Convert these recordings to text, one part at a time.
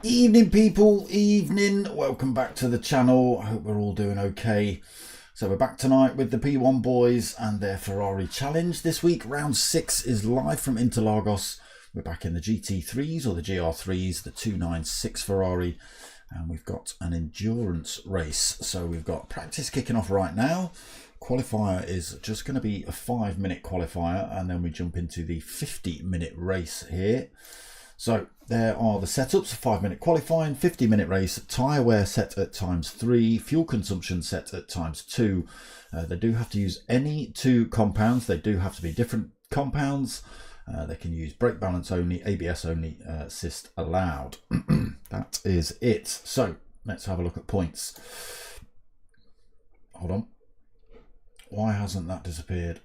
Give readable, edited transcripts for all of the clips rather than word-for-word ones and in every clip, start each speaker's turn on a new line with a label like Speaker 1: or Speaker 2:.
Speaker 1: Evening people, evening, welcome back to the channel. I hope we're all doing okay. So we're back tonight with the P1 boys and their Ferrari challenge. This week round 6 is live from Interlagos. We're back in the GT3s or the GR3s, the 296 Ferrari, and we've got an endurance race. So we've got practice kicking off right now. Qualifier is just going to be a 5-minute qualifier, and then we jump into the 50-minute race here. So there are the setups: 5-minute qualifying, 50-minute race, tyre wear set at ×3, fuel consumption set at ×2. They do have to use any 2 compounds. They do have to be different compounds. They can use brake balance only, ABS only, assist allowed. That is it. So let's have a look at points. Hold on. Why hasn't that disappeared?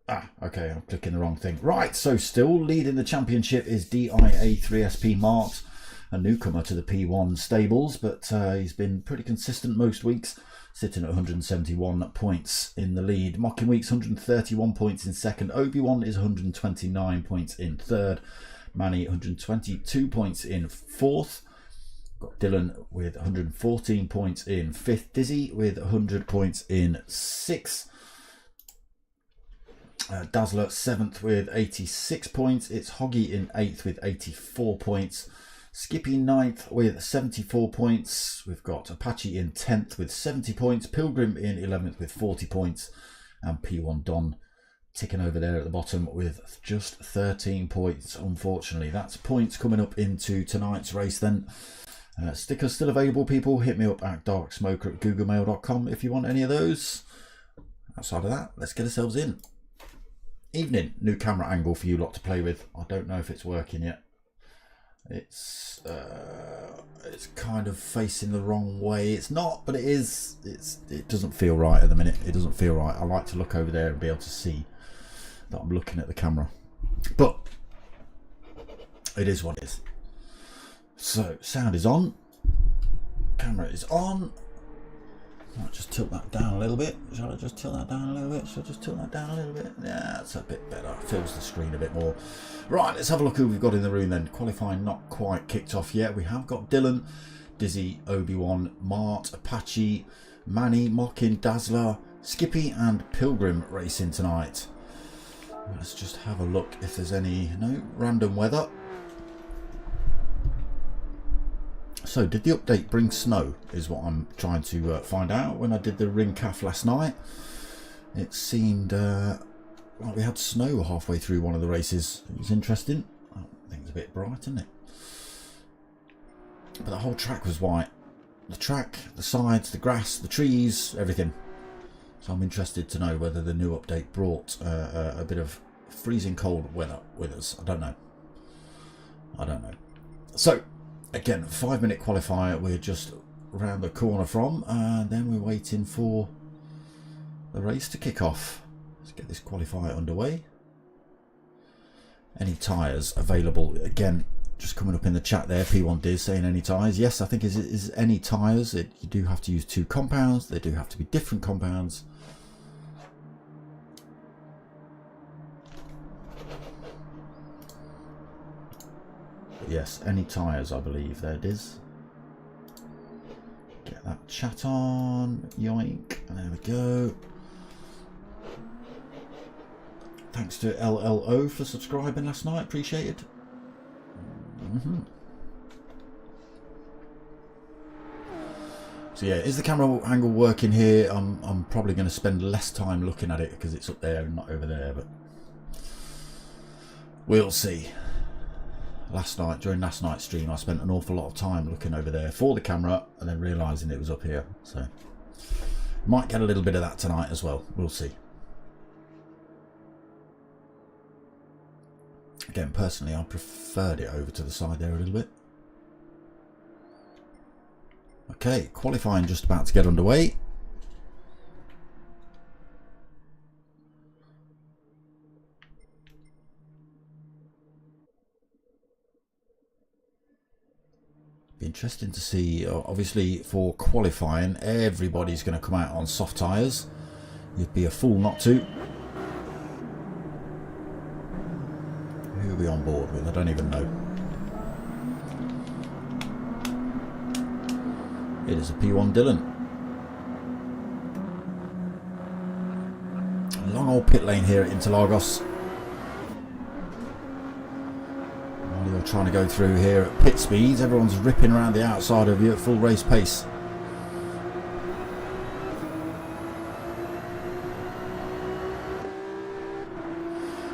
Speaker 1: Ah, okay, I'm clicking the wrong thing. Right, so still leading the championship is DIA3SP Mart, a newcomer to the P1 stables, but he's been pretty consistent most weeks, sitting at 171 points in the lead. Mocking Week's 131 points in second. Obi-Wan is 129 points in third. Manny 122 points in fourth. Got Dylan with 114 points in fifth. Dizzy with 100 points in sixth. Dazzler 7th with 86 points. It's Hoggy in 8th with 84 points. Skippy 9th with 74 points. We've got Apache in 10th with 70 points. Pilgrim in 11th with 40 points. And P1 Don ticking over there at the bottom with just 13 points. Unfortunately, that's points coming up into tonight's race then. Stickers still available, people. Hit me up at darksmoker@googlemail.com if you want any of those. Outside of that, let's get ourselves in. Evening, new camera angle for you lot to play with. I don't know if it's working yet. It's kind of facing the wrong way. It's not, but it is. It doesn't feel right at the minute. It doesn't feel right. I like to look over there and be able to see that I'm looking at the camera, but it is what it is. So sound is on, camera is on. I'll just tilt that down a little bit. Shall I just tilt that down a little bit? Shall I just tilt that down a little bit? Yeah, that's a bit better. It fills the screen a bit more. Right, let's have a look who we've got in the room then. Qualifying not quite kicked off yet. We have got Dylan, Dizzy, Obi-Wan, Mart, Apache, Manny, Mockin, Dazzler, Skippy and Pilgrim racing tonight. Let's just have a look if there's any random weather. So did the update bring snow is what I'm trying to find out. When I did the ring calf last night, it seemed like we had snow halfway through one of the races. It was interesting. I think it's a bit bright, isn't it? But the whole track was white. The track, the sides, the grass, the trees, everything. So I'm interested to know whether the new update brought a bit of freezing cold weather with us. I don't know. So again, 5-minute qualifier we're just around the corner from, and then we're waiting for the race to kick off. Let's get this qualifier underway. Any tyres available? Again, just coming up in the chat there, P1 Diz saying any tyres. Yes, I think is any tyres. You do have to use 2 compounds. They do have to be different compounds. Yes, any tyres, I believe. There it is. Get that chat on. Yoink. There we go. Thanks to LLO for subscribing last night. Appreciate it. So yeah, is the camera angle working here? I'm probably going to spend less time looking at it because it's up there and not over there, but we'll see. During last night's stream, I spent an awful lot of time looking over there for the camera and then realising it was up here. So might get a little bit of that tonight as well. We'll see. Again, personally, I preferred it over to the side there a little bit. Okay, qualifying just about to get underway. Be interesting to see. Obviously, for qualifying, everybody's going to come out on soft tyres. You'd be a fool not to. Who are we on board with? I don't even know. It is a P1 Dylan. Long old pit lane here at Interlagos. While you're trying to go through here at pit speeds, everyone's ripping around the outside of you at full race pace.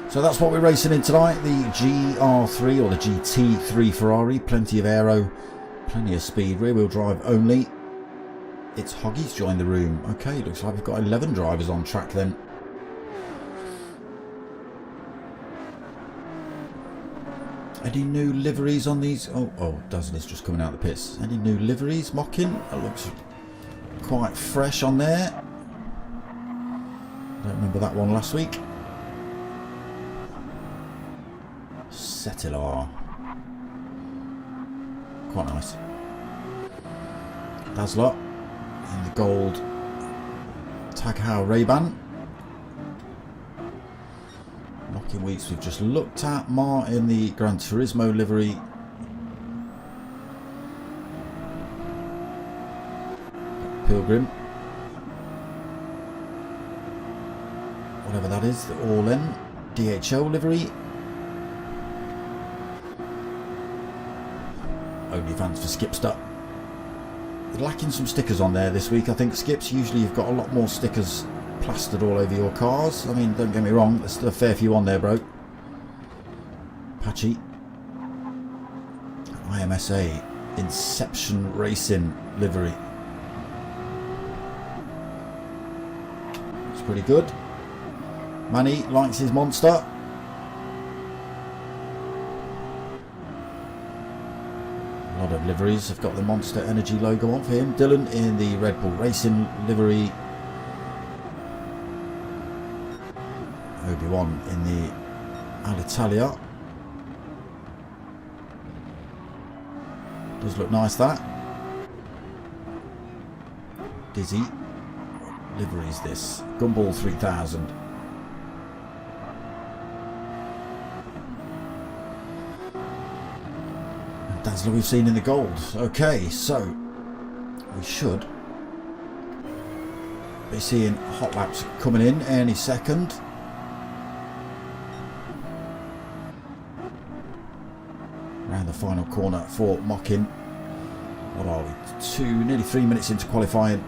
Speaker 1: So that's what we're racing in tonight, the GR3 or the GT3 Ferrari. Plenty of aero, plenty of speed, rear wheel drive only. It's Hoggy's joined the room. Okay, looks like we've got 11 drivers on track then. Any new liveries on these? Oh, Dazzler's just coming out of the pits. Any new liveries? Mocking? That looks quite fresh on there. Don't remember that one last week. Setilar. Quite nice. Dazzler in the gold Tag Heuer Ray-Ban. Knocking Wheats we've just looked at. Ma in the Gran Turismo livery. Pilgrim. Whatever that is, the All-In DHL livery. OnlyFans for Skipster. Lacking some stickers on there this week, I think. Skips, usually you've got a lot more stickers plastered all over your cars. I mean, don't get me wrong, there's still a fair few on there, bro. Apache. IMSA Inception Racing livery. It's pretty good. Manny likes his monster. A lot of liveries have got the Monster Energy logo on for him. Dylan in the Red Bull Racing livery. Obi-Wan in the Alitalia. Does look nice, that. Dizzy. What livery is this? Gumball 3000. Dazzler we've seen in the gold. Okay, so we should be seeing hot laps coming in any second. Around the final corner for Mocking. What are we? Nearly 3 minutes into qualifying.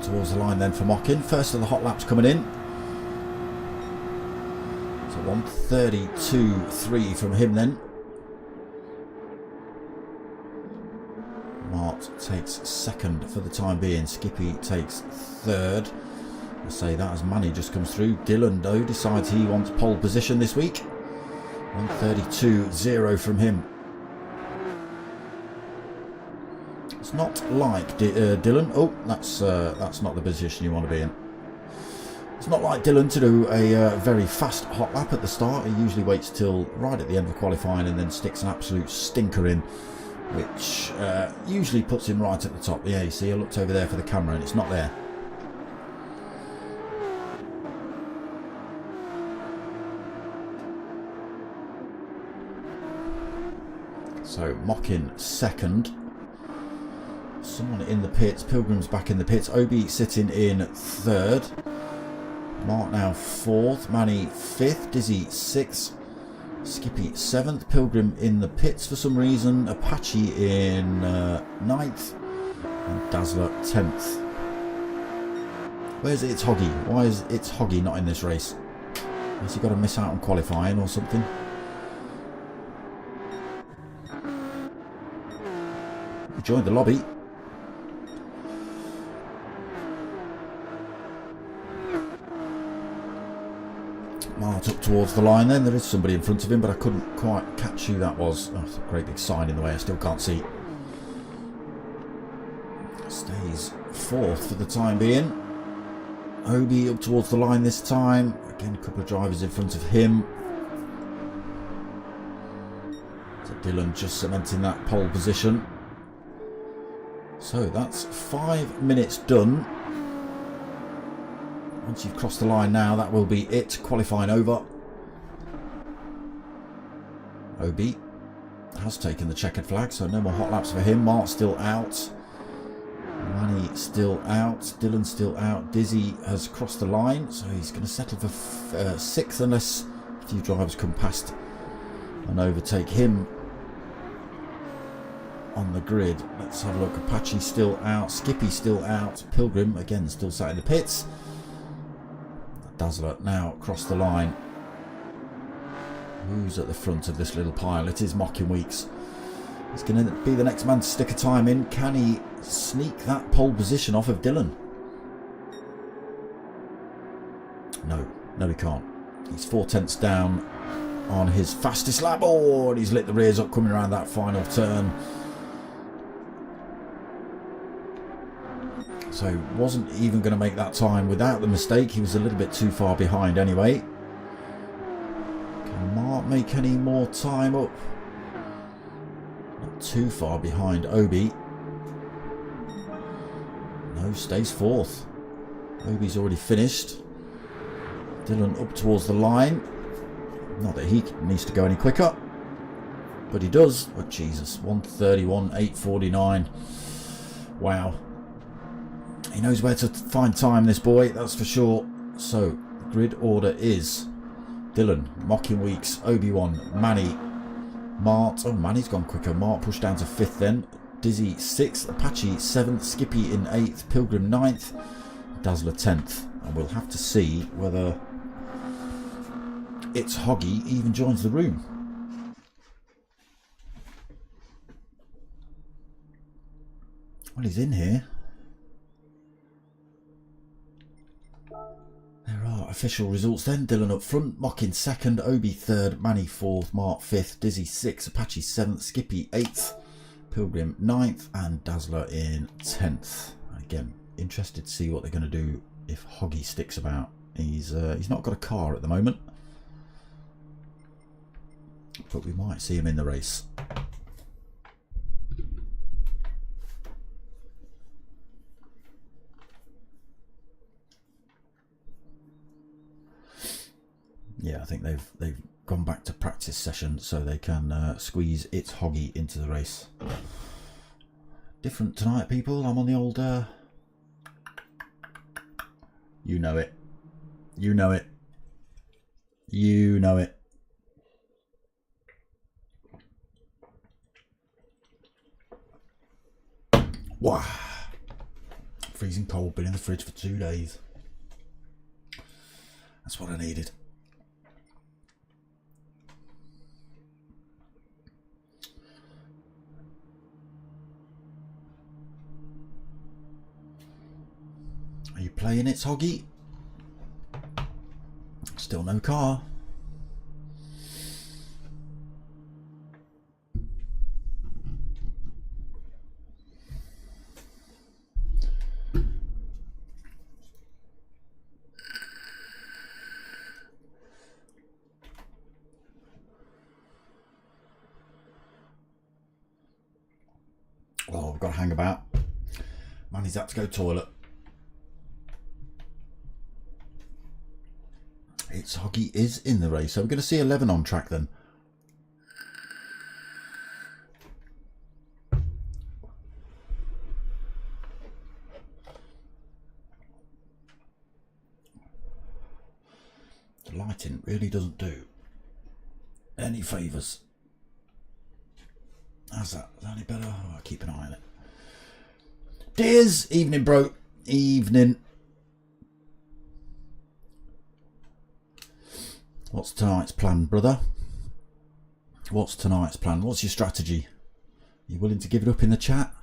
Speaker 1: Towards the line then for Mocking. First of the hot laps coming in. So 1:32.3 from him then. Mart takes second for the time being. Skippy takes third. I say that as Manny just comes through. Dylan though decides he wants pole position this week. 1:32.0 from him. It's not like Dylan. Oh, that's not the position you want to be in. It's not like Dylan to do a very fast hot lap at the start. He usually waits till right at the end of qualifying and then sticks an absolute stinker in, which usually puts him right at the top. Yeah, you see, I looked over there for the camera and it's not there. So Mocking second. Someone in the pits. Pilgrim's back in the pits. Obi sitting in third. Mark now 4th, Manny 5th, Dizzy 6th, Skippy 7th, Pilgrim in the pits for some reason, Apache in 9th, and Dazzler 10th. Where's It's Hoggy? Why is It's Hoggy not in this race? Has he got to miss out on qualifying or something? He joined the lobby. Mart up towards the line then. There is somebody in front of him, but I couldn't quite catch who that was. Oh, it's a great big sign in the way. I still can't see. Stays 4th for the time being. Obi up towards the line this time. Again, a couple of drivers in front of him. So Dylan just cementing that pole position. So that's 5 minutes done. Once you've crossed the line now, that will be it. Qualifying over. Obi has taken the checkered flag, so no more hot laps for him. Mark's still out. Manny still out. Dylan still out. Dizzy has crossed the line, so he's going to settle for 6th unless a few drivers come past and overtake him on the grid. Let's have a look. Apache still out. Skippy still out. Pilgrim again still sat in the pits. Dazzler now across the line. Who's at the front of this little pile? It is Mocking Weeks. He's going to be the next man to stick a time in. Can he sneak that pole position off of Dylan? No he can't. He's 4/10 down on his fastest lap. Oh, and he's lit the rears up coming around that final turn. So wasn't even going to make that time without the mistake. He was a little bit too far behind anyway. Can Mark make any more time up? Not too far behind Obi. No, stays 4th. Obi's already finished. Dylan up towards the line. Not that he needs to go any quicker, but he does. Oh Jesus, 1:31, 8:49. Wow. He knows where to find time, this boy, that's for sure. So, the grid order is Dylan, Mocking Weeks, Obi-Wan, Manny, Mart. Oh, Manny's gone quicker. Mart pushed down to 5th then. Dizzy 6th, Apache 7th, Skippy in 8th, Pilgrim 9th, Dazzler 10th. And we'll have to see whether It's Hoggy even joins the room. Well, he's in here. There are official results then. Dylan up front, Mocking 2nd, Obi 3rd, Manny 4th, Mark 5th, Dizzy 6th, Apache 7th, Skippy 8th, Pilgrim 9th, and Dazzler in 10th. Again, interested to see what they're going to do if Hoggy sticks about. He's not got a car at the moment, but we might see him in the race. Yeah, I think they've gone back to practice session so they can squeeze It's Hoggy into the race. Different tonight, people. I'm on the old... You know it. You know it. You know it. Wow. Freezing cold, been in the fridge for 2 days. That's what I needed. Are you playing It's Hoggy? Still no car. Oh, we've got to hang about. Manny's had to go toilet. It's Hoggy is in the race, so we're going to see 11 on track then. The lighting really doesn't do any favours. How's that? Is that any better? Oh, I'll keep an eye on it. Dears, evening bro, evening. What's tonight's plan, brother? What's tonight's plan? What's your strategy? Are you willing to give it up in the chat?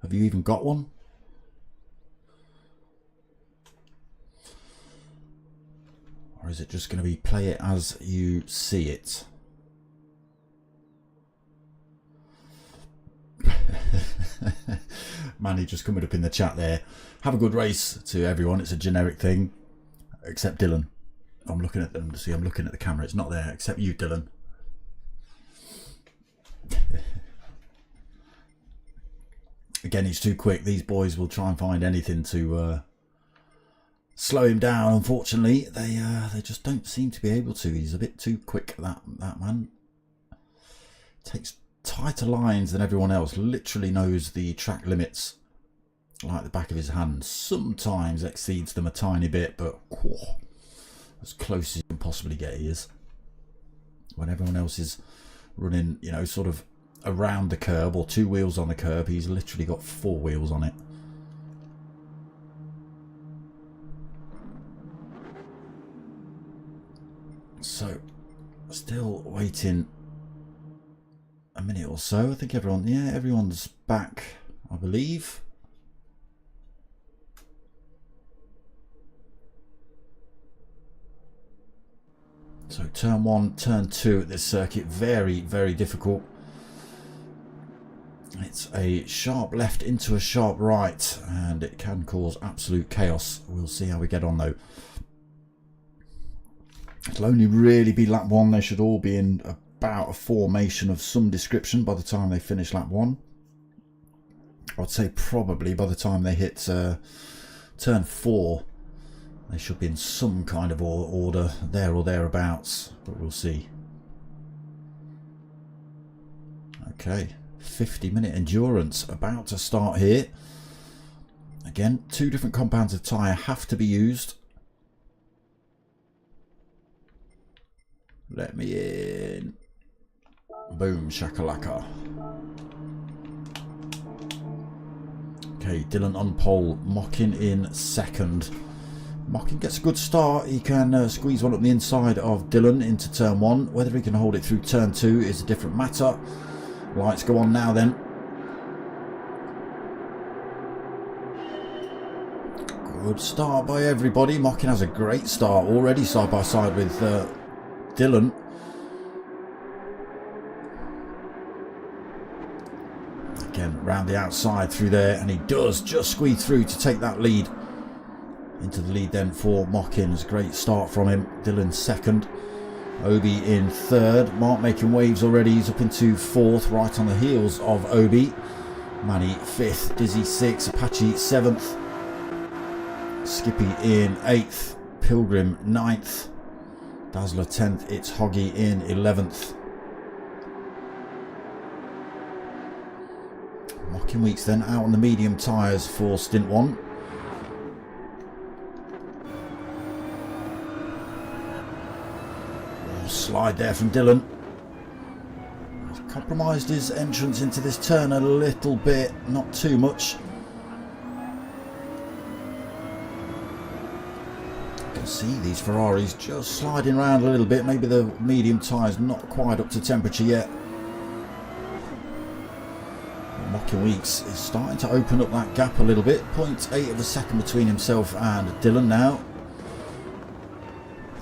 Speaker 1: Have you even got one? Or is it just going to be play it as you see it? Manny just coming up in the chat there. Have a good race to everyone. It's a generic thing. Except Dylan. I'm looking at them. See, I'm looking at the camera. It's not there. Except you, Dylan. Again, he's too quick. These boys will try and find anything to slow him down. Unfortunately, they just don't seem to be able to. He's a bit too quick. That man takes tighter lines than everyone else. Literally knows the track limits like the back of his hand. Sometimes exceeds them a tiny bit, but whoa, as close as you can possibly get he is. When everyone else is running, you know, sort of around the curb or 2 wheels on the curb, he's literally got 4 wheels on it. So still waiting a minute or so. I think everyone's back, I believe. So turn 1, turn 2 at this circuit, very, very difficult. It's a sharp left into a sharp right, and it can cause absolute chaos. We'll see how we get on though. It'll only really be lap 1. They should all be in about a formation of some description by the time they finish lap 1. I'd say probably by the time they hit turn 4, they should be in some kind of order there or thereabouts, but we'll see. Okay. 50-minute endurance about to start here. Again, 2 different compounds of tyre have to be used. Let me in. Boom shakalaka. Okay, Dylan on pole, Mockin in second. Mockin gets a good start. He can squeeze one up the inside of Dylan into turn 1. Whether he can hold it through turn 2 is a different matter. Lights go on now then. Good start by everybody. Mockin has a great start already side by side with Dylan. Again, round the outside through there, and he does just squeeze through to take that lead. Into the lead then for Mockin's great start from him. Dylan second. Obi in third. Mark making waves already. He's up into fourth, right on the heels of Obi. Manny fifth. Dizzy sixth. Apache seventh. Skippy in eighth. Pilgrim ninth. Dazzler 10th. It's Hoggy in 11th. Mocking Weeks then out on the medium tyres for stint 1. Slide there from Dylan. He's compromised his entrance into this turn a little bit, not too much. You can see these Ferraris just sliding around a little bit. Maybe the medium tyre's not quite up to temperature yet. Mocking Weeks is starting to open up that gap a little bit. 0.8 of a second between himself and Dylan now.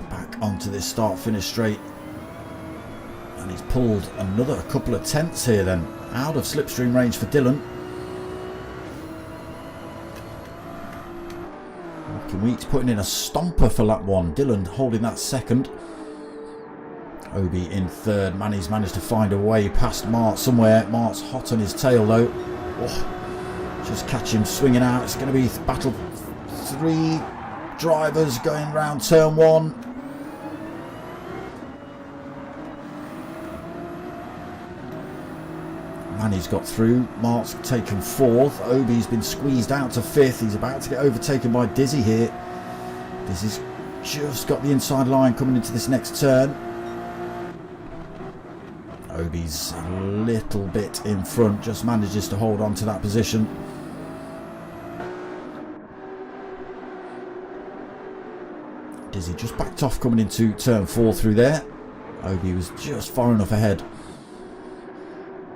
Speaker 1: Back onto this start-finish straight. And he's pulled another couple of tenths here then. Out of slipstream range for Dylan. Mocking Weeks putting in a stomper for lap 1. Dylan holding that second. Obi in third. Manny's managed to find a way past Mart somewhere. Mart's hot on his tail though. Oh, just catch him swinging out. It's going to be battle 3 drivers going round turn 1. Manny's got through. Mart's taken 4th. Obi's been squeezed out to 5th. He's about to get overtaken by Dizzy here. Dizzy's just got the inside line coming into this next turn. Obi's a little bit in front, just manages to hold on to that position. Dizzy just backed off coming into turn 4 through there. Obi was just far enough ahead.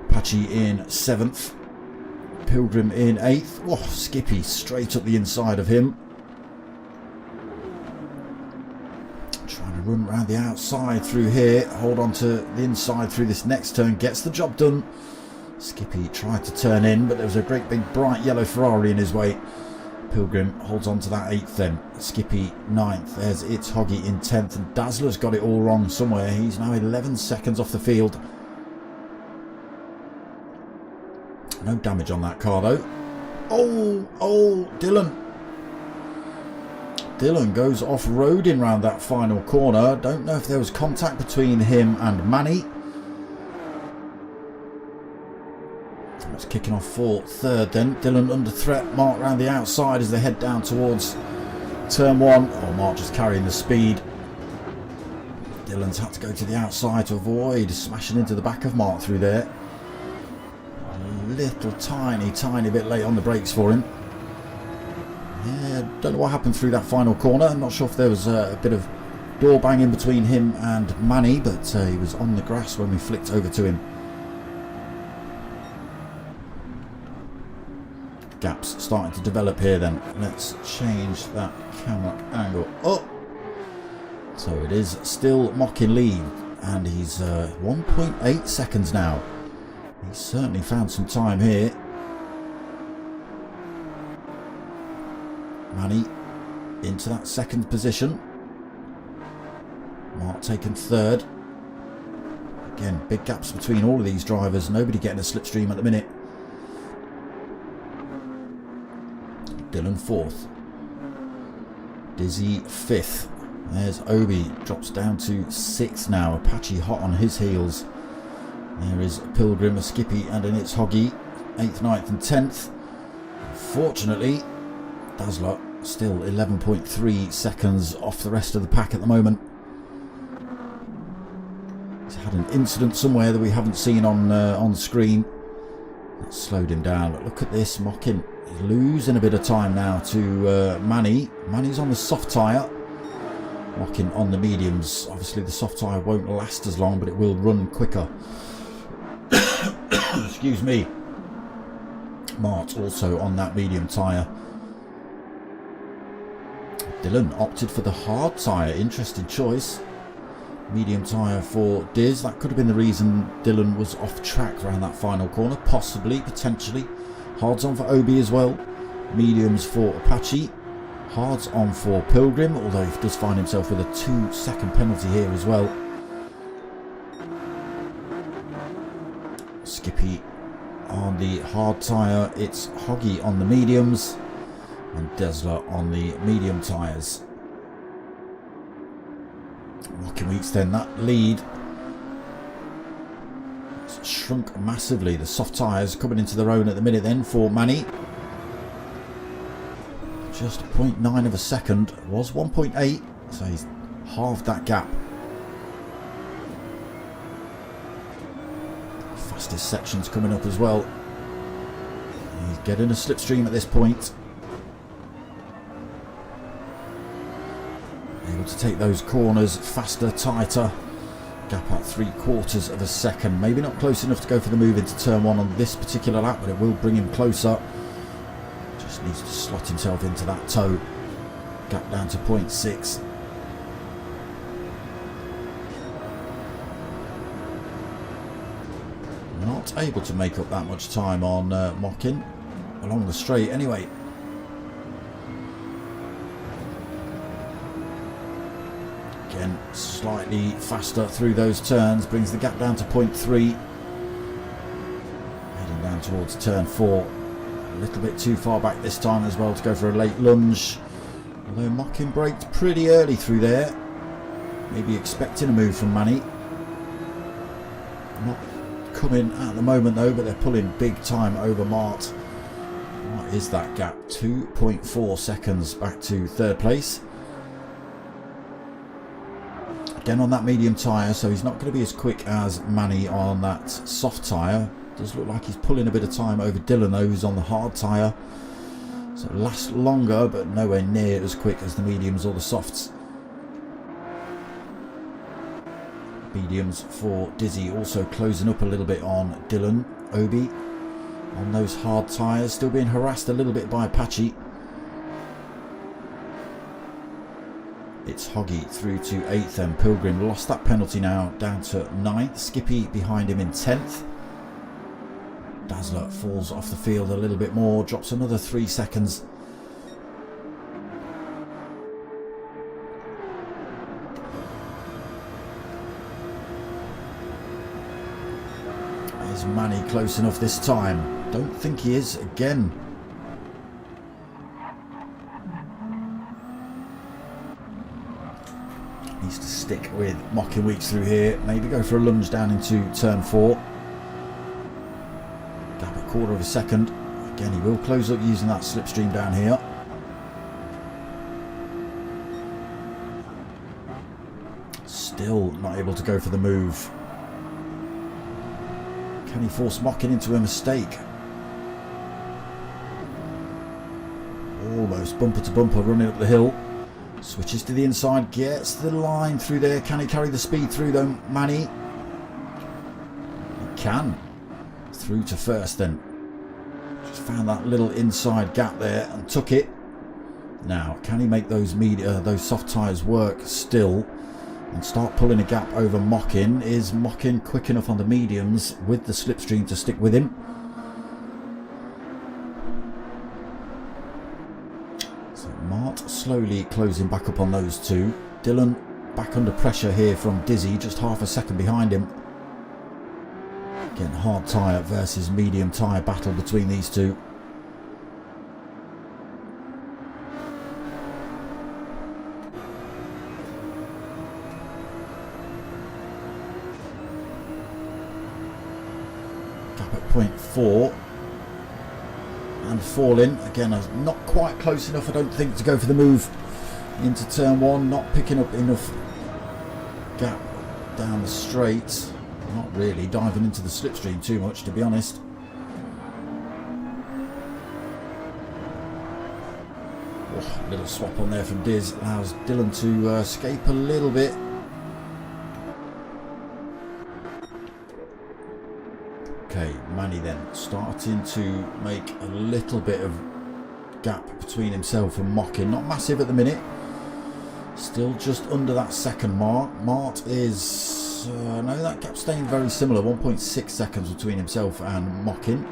Speaker 1: Apache in 7th. Pilgrim in 8th. Whoa, Skippy straight up the inside of him. Trying to run around the outside through here. Hold on to the inside through this next turn. Gets the job done. Skippy tried to turn in, but there was a great big bright yellow Ferrari in his way. Pilgrim holds on to that 8th then. Skippy 9th. There's It's Hoggy in 10th. And Dazzler's got it all wrong somewhere. He's now 11 seconds off the field. No damage on that car though. Oh, Dylan. Dylan goes off-roading round that final corner. Don't know if there was contact between him and Manny. It's kicking off for 3rd then. Dylan under threat. Mark round the outside as they head down towards turn 1. Oh, Mark just carrying the speed. Dylan's had to go to the outside to avoid smashing into the back of Mark through there. A little tiny bit late on the brakes for him. Yeah, don't know what happened through that final corner. I'm not sure if there was a bit of door banging between him and Manny, but he was on the grass when we flicked over to him. Gaps starting to develop here then. Let's change that camera angle up. So it is still Mock in lead, and he's 1.8 seconds now. He's certainly found some time here. Manny into that 2nd position. Mark taken 3rd. Again, big gaps between all of these drivers. Nobody getting a slipstream at the minute. Dylan 4th. Dizzy 5th. There's Obi. Drops down to 6th now. Apache hot on his heels. There is Pilgrim, a Skippy and an It's Hoggy. 8th, 9th and 10th. Unfortunately, Dazzler still 11.3 seconds off the rest of the pack at the moment. He's had an incident somewhere that we haven't seen on screen. That slowed him down. But look at this, Mocking. He's losing a bit of time now to Manny. Manny's on the soft tyre. Mocking on the mediums. Obviously the soft tyre won't last as long, but it will run quicker. Excuse me. Mart's also on that medium tyre. Dylan opted for the hard tyre. Interesting choice. Medium tyre for Diz. That could have been the reason Dylan was off track around that final corner. Possibly, potentially. Hards on for Obi as well. Mediums for Apache. Hards on for Pilgrim, although he does find himself with a 2-second penalty here as well. Skippy on the hard tyre. It's Hoggy on the mediums. And Dazzler on the medium tyres. Rocking Weeks then, that lead it's shrunk massively. The soft tyres coming into their own at the minute then for Manny. Just 0.9 of a second, was 1.8, so he's halved that gap. Fastest sections coming up as well. He's getting a slipstream at this point. Able to take those corners faster, tighter. Gap at 3/4 of a second. Maybe not close enough to go for the move into turn 1 on this particular lap, but it will bring him closer. Just needs to slot himself into that toe. Gap down to 0.6. Not able to make up that much time on Mockin along the straight anyway. Again, slightly faster through those turns, brings the gap down to 0.3. Heading down towards turn 4. A little bit too far back this time as well to go for a late lunge. Although Mockin braked pretty early through there. Maybe expecting a move from Manny. Not coming at the moment though, but they're pulling big time over Mart. What is that gap? 2.4 seconds back to 3rd place. Again on that medium tyre, so he's not going to be as quick as Manny on that soft tyre. Does look like he's pulling a bit of time over Dylan though, who's on the hard tyre. So it lasts longer, but nowhere near as quick as the mediums or the softs. Mediums for Dizzy, also closing up a little bit on Dylan. Obi on those hard tyres, still being harassed a little bit by Apache. It's Hoggy through to 8th, and Pilgrim lost that penalty now, down to 9th. Skippy behind him in 10th. Dazzler falls off the field a little bit more, drops another 3 seconds. Is Manny close enough this time? Don't think he is again. Needs to stick with Mocking Weeks through here. Maybe go for a lunge down into turn 4. Gap a quarter of a second. Again, he will close up using that slipstream down here. Still not able to go for the move. Can he force Mocking into a mistake? Almost bumper to bumper running up the hill. Switches to the inside, gets the line through there. Can he carry the speed through though, Manny? He can. Through to first then. Just found that little inside gap there and took it. Now, can he make those soft tyres work still and start pulling a gap over Mocking? Is Mocking quick enough on the mediums with the slipstream to stick with him? Mart slowly closing back up on those two. Dylan back under pressure here from Dizzy, just half a second behind him. Again, hard tyre versus medium tyre battle between these two. Gap at 0.4. And falling again, not quite close enough, I don't think, to go for the move into turn 1. Not picking up enough gap down the straight. Not really diving into the slipstream too much, to be honest. Oh, little swap on there from Diz allows Dylan to escape a little bit. Okay, Manny then starting to make a little bit of gap between himself and Mocking. Not massive at the minute. Still just under that second mark. Mart is... no, that gap's staying very similar. 1.6 seconds between himself and Mocking.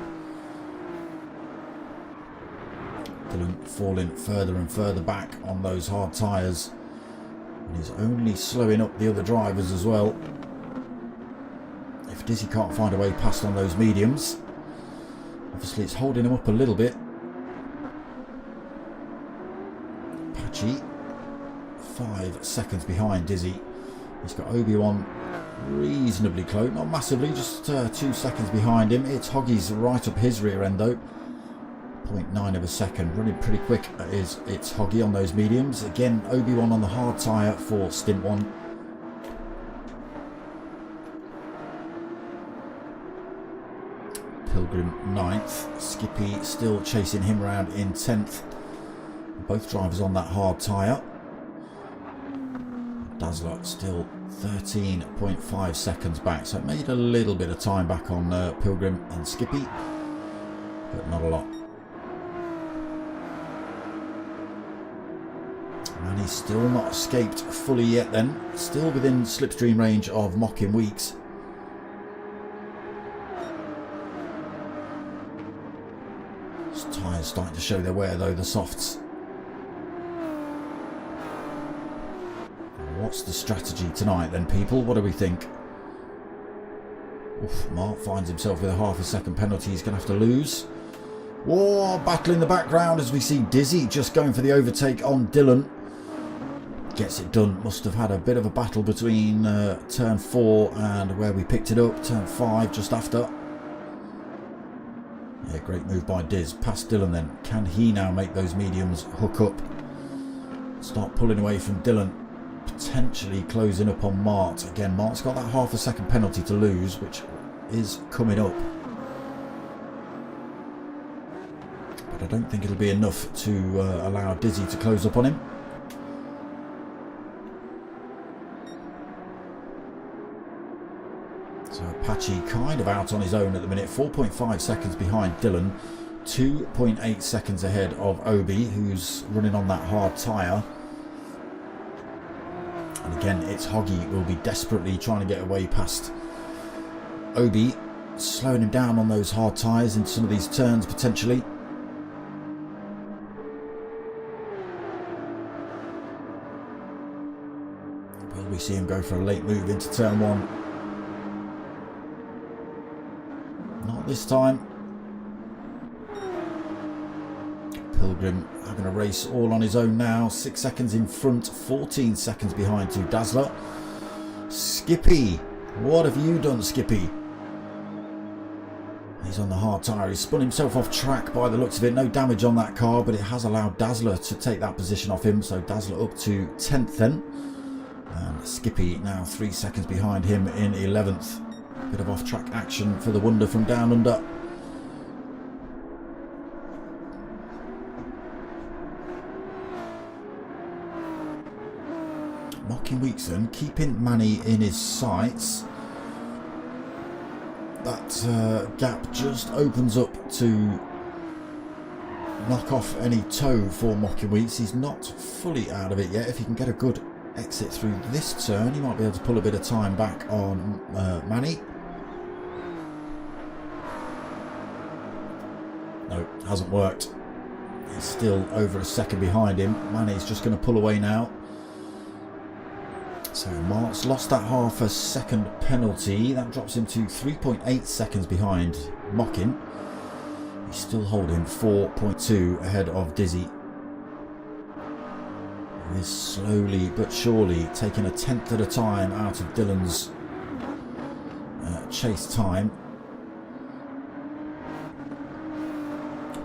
Speaker 1: Dylan falling further and further back on those hard tyres. And he's only slowing up the other drivers as well. If Dizzy can't find a way past on those mediums, obviously it's holding him up a little bit. Apache 5 seconds behind Dizzy. He's got Obi-Wan reasonably close, not massively, just 2 seconds behind him. It's Hoggy's right up his rear end though. 0.9 of a second, running pretty quick. It's Hoggy on those mediums. Again, Obi-Wan on the hard tyre for stint 1. Pilgrim 9th, Skippy still chasing him around in 10th. Both drivers on that hard tyre. Dazzler still 13.5 seconds back, so it made a little bit of time back on Pilgrim and Skippy, but not a lot. And he's still not escaped fully yet then, still within slipstream range of Mocking Weeks. Tyres starting to show their wear though, the softs. What's the strategy tonight then, people? What do we think? Oof, Mark finds himself with a half a second penalty he's going to have to lose. Whoa, battle in the background as we see Dizzy just going for the overtake on Dylan. Gets it done. Must have had a bit of a battle between turn 4 and where we picked it up, turn 5 just after. Yeah, great move by Diz. Past Dylan then. Can he now make those mediums hook up? Start pulling away from Dylan. potentially closing up on Mart. Again, Mart's got that half a second penalty to lose, which is coming up. But I don't think it'll be enough to allow Dizzy to close up on him. So Apache kind of out on his own at the minute, 4.5 seconds behind Dylan, 2.8 seconds ahead of Obi, who's running on that hard tyre. And again, it's Hoggy will be desperately trying to get away past Obi, slowing him down on those hard tyres in some of these turns potentially. Will we see him go for a late move into turn 1? Not this time. Pilgrim having a race all on his own now. 6 seconds in front, 14 seconds behind to Dazzler. Skippy, what have you done, Skippy? He's on the hard tyre. He's spun himself off track by the looks of it. No damage on that car, but it has allowed Dazzler to take that position off him. So Dazzler up to 10th then. And Skippy now 3 seconds behind him in 11th. Bit of off-track action for the Wonder from down under. Mocking Weekson, keeping Manny in his sights. That gap just opens up to knock off any toe for Mocking Weeks. He's not fully out of it yet. If he can get a good exit through this turn, he might be able to pull a bit of time back on Manny. No, hasn't worked. He's still over a second behind him. Manny's just going to pull away now. So Mart's lost that half a second penalty. That drops him to 3.8 seconds behind Mockin. He's still holding 4.2 ahead of Dizzy. He's slowly but surely taking a tenth at a time out of Dylan's chase time.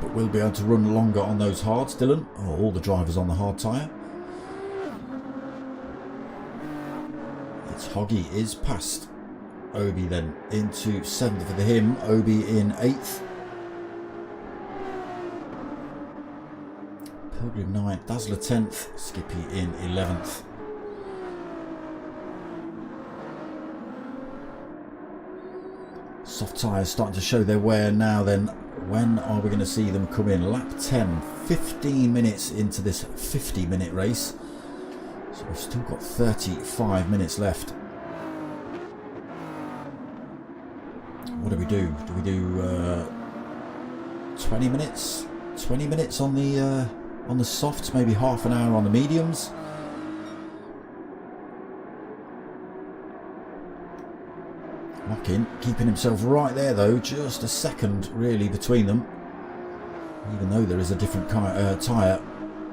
Speaker 1: But we'll be able to run longer on those hards, Dylan. Oh, all the drivers on the hard tyre. It's Hoggy is past Obi then into 7th for him. Obi in 8th. Pilgrim 9th, Dazzler 10th, Skippy in 11th. Soft tyres starting to show their wear now then. When are we going to see them come in? Lap 10, 15 minutes into this 50-minute race. So we've still got 35 minutes left. What do we do? Do we do 20 minutes? 20 minutes on the softs, maybe half an hour on the mediums. Mockin keeping himself right there though, just a second really between them. Even though there is a different tyre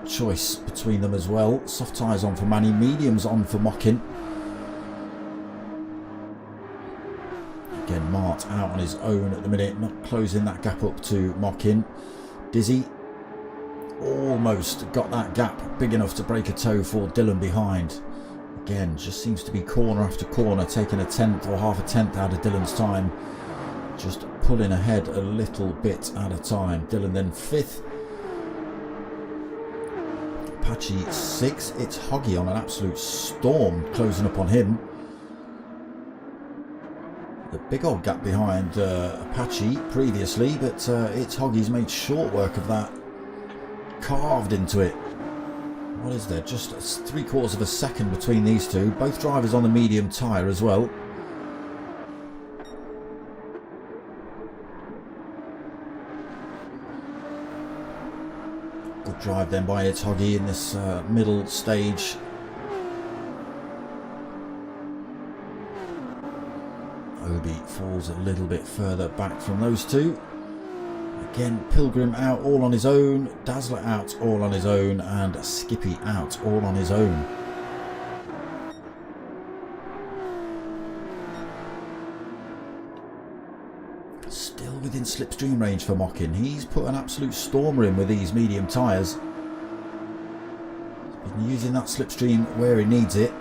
Speaker 1: choice between them as well. Soft tyres on for Manny, mediums on for Mockin. Again, Mart out on his own at the minute, not closing that gap up to Mockin. Dizzy almost got that gap big enough to break a toe for Dylan behind. Again, just seems to be corner after corner, taking a tenth or half a tenth out of Dylan's time. Just pulling ahead a little bit at a time. Dylan then 5th. Apache 6th. It's Hoggy on an absolute storm, closing up on him. The big old gap behind Apache previously, but it's Hoggy's made short work of that. Carved into it. What is there? Just 3/4 of a second between these two. Both drivers on the medium tyre as well. Good drive then by It's Hoggy in this middle stage. Obi falls a little bit further back from those two. Again, Pilgrim out all on his own, Dazzler out all on his own, and Skippy out all on his own. Still within slipstream range for Mockin. He's put an absolute stormer in with these medium tyres. He's and using that slipstream where he needs it.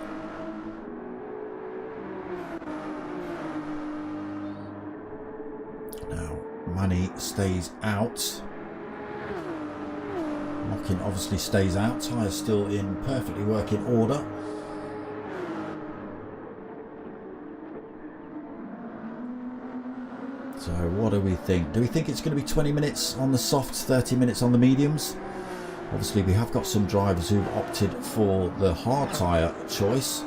Speaker 1: Now Manny stays out. Mockin obviously stays out. Tyres still in perfectly working order. So what do we think? Do we think it's going to be 20 minutes on the softs, 30 minutes on the mediums? Obviously we have got some drivers who've opted for the hard tyre choice.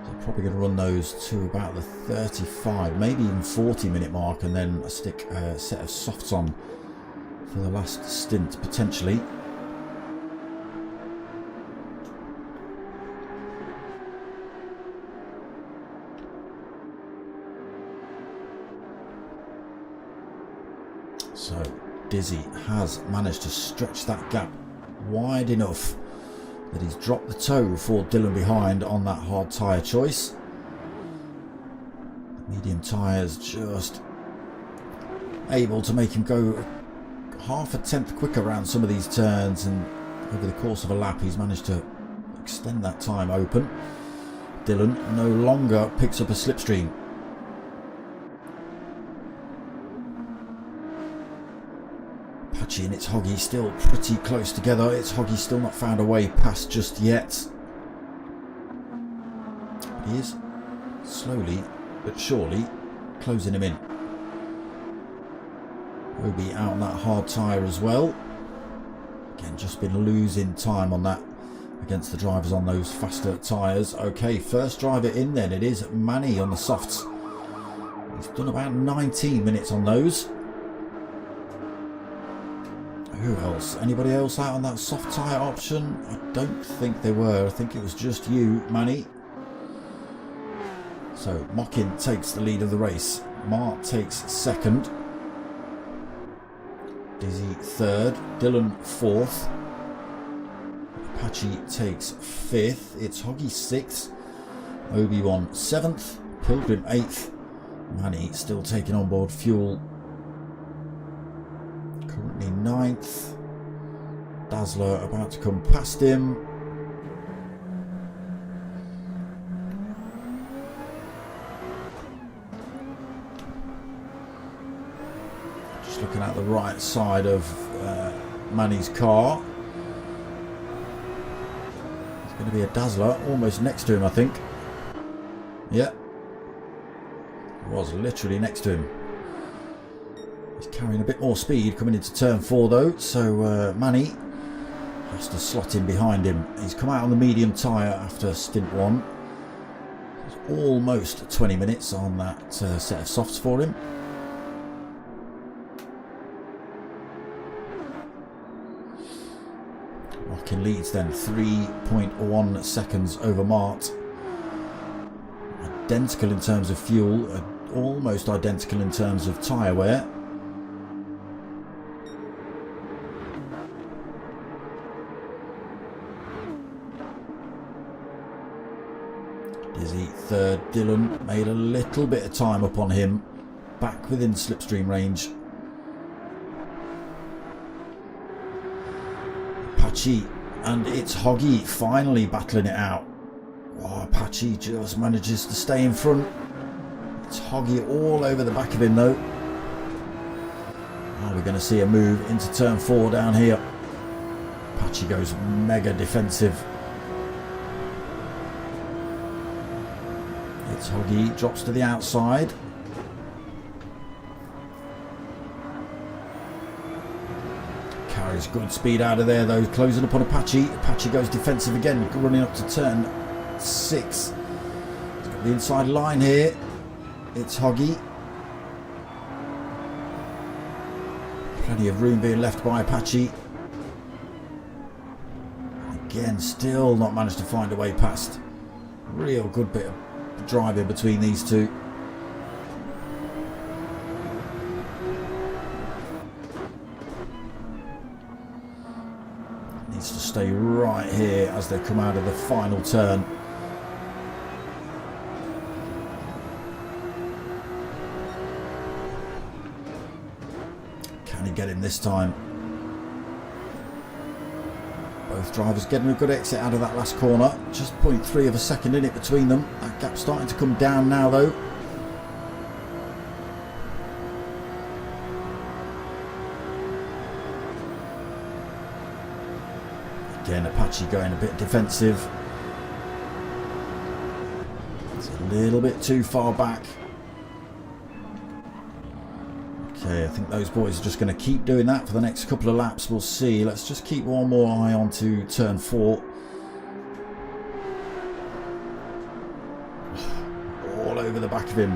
Speaker 1: They're probably going to run those to about the 35, maybe even 40-minute mark, and then stick a set of softs on for the last stint potentially. So Dizzy has managed to stretch that gap wide enough that he's dropped the toe for Dylan behind on that hard tyre choice. Medium tyres just able to make him go half a tenth quicker around some of these turns, and over the course of a lap he's managed to extend that time open. Dylan no longer picks up a slipstream. Apache and It's Hoggy still pretty close together. It's Hoggy still not found a way past just yet. But he is slowly but surely closing him in. Obi out on that hard tyre as well. Again, just been losing time on that against the drivers on those faster tyres. Okay, first driver in then. It is Manny on the softs. He's done about 19 minutes on those. Who else? Anybody else out on that soft tyre option? I don't think they were. I think it was just you, Manny. So Mockin takes the lead of the race. Mart takes second. Dizzy third. Dylan fourth. Apache takes fifth. It's Hoggy sixth. Obi-Wan seventh. Pilgrim eighth. Manny still taking on board fuel. Currently ninth. Dazzler about to come past him. Just looking at the right side of Manny's car. There's going to be a Dazzler almost next to him, I think. Yeah. Was literally next to him. He's carrying a bit more speed coming into turn 4 though, so Manny has to slot in behind him. He's come out on the medium tyre after stint 1. It's almost 20 minutes on that set of softs for him. Mockin leads then 3.1 seconds over Mart. Identical in terms of fuel, almost identical in terms of tyre wear. Dizzy third. Dylan made a little bit of time up on him, back within slipstream range. Apache and It's Hoggy finally battling it out. Oh, Apache just manages to stay in front. It's Hoggy all over the back of him though. Now we're going to see a move into turn 4 down here. Apache goes mega defensive. It's Hoggy drops to the outside. Carries good speed out of there though, closing up on Apache. Apache goes defensive again, running up to turn 6. He's got the inside line here. It's Hoggy. Plenty of room being left by Apache. Again, still not managed to find a way past. Real good bit of driving between these two. Needs to stay right here as they come out of the final turn. Can he get him this time? Both Both drivers getting a good exit out of that last corner. Just 0.3 of a second in it between them. That gap's starting to come down now though. Again, Apache going a bit defensive. It's a little bit too far back. Okay, I think those boys are just going to keep doing that for the next couple of laps. We'll see. Let's just keep one more eye on to turn 4. All over the back of him.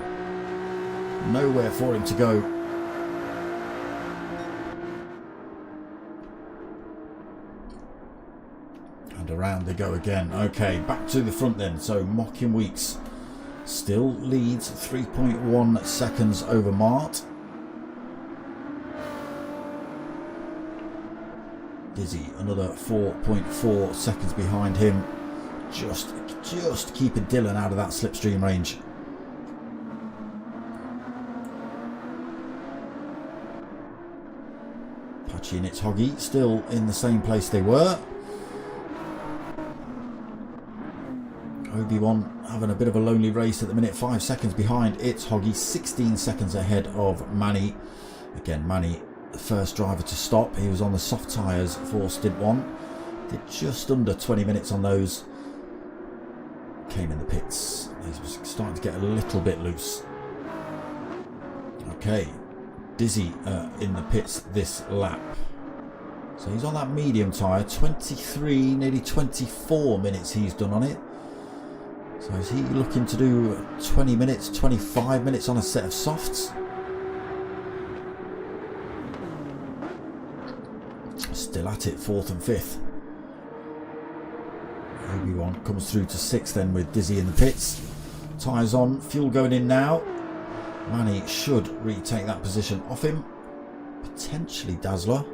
Speaker 1: Nowhere for him to go. And around they go again. Okay, back to the front then. So Mocking Weeks still leads 3.1 seconds over Mart. Dizzy another 4.4 seconds behind him, just keeping Dylan out of that slipstream range. Apache and its Hoggy still in the same place they were. Obi-Wan having a bit of a lonely race at the minute, 5 seconds behind its Hoggy, 16 seconds ahead of Manny. Again, Manny, the first driver to stop. He was on the soft tyres for stint 1. Did just under 20 minutes on those. Came in the pits. He was starting to get a little bit loose. Okay, Dizzy in the pits this lap. So he's on that medium tyre. 23, nearly 24 minutes he's done on it. So is he looking to do 20 minutes, 25 minutes on a set of softs? Still at it, 4th and 5th. Obi-Wan comes through to 6th then with Dizzy in the pits. Tyres on, fuel going in now. Manny should retake that position off him. Potentially Dazzler.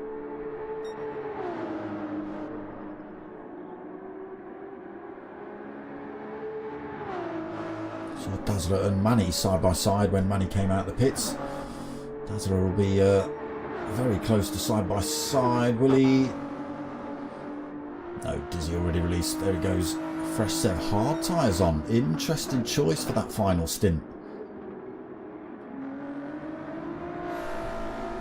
Speaker 1: So Dazzler and Manny side by side when Manny came out of the pits. Dazzler will be very close to side by side, will he? No, Dizzy already released. There he goes. Fresh set of hard tyres on. Interesting choice for that final stint.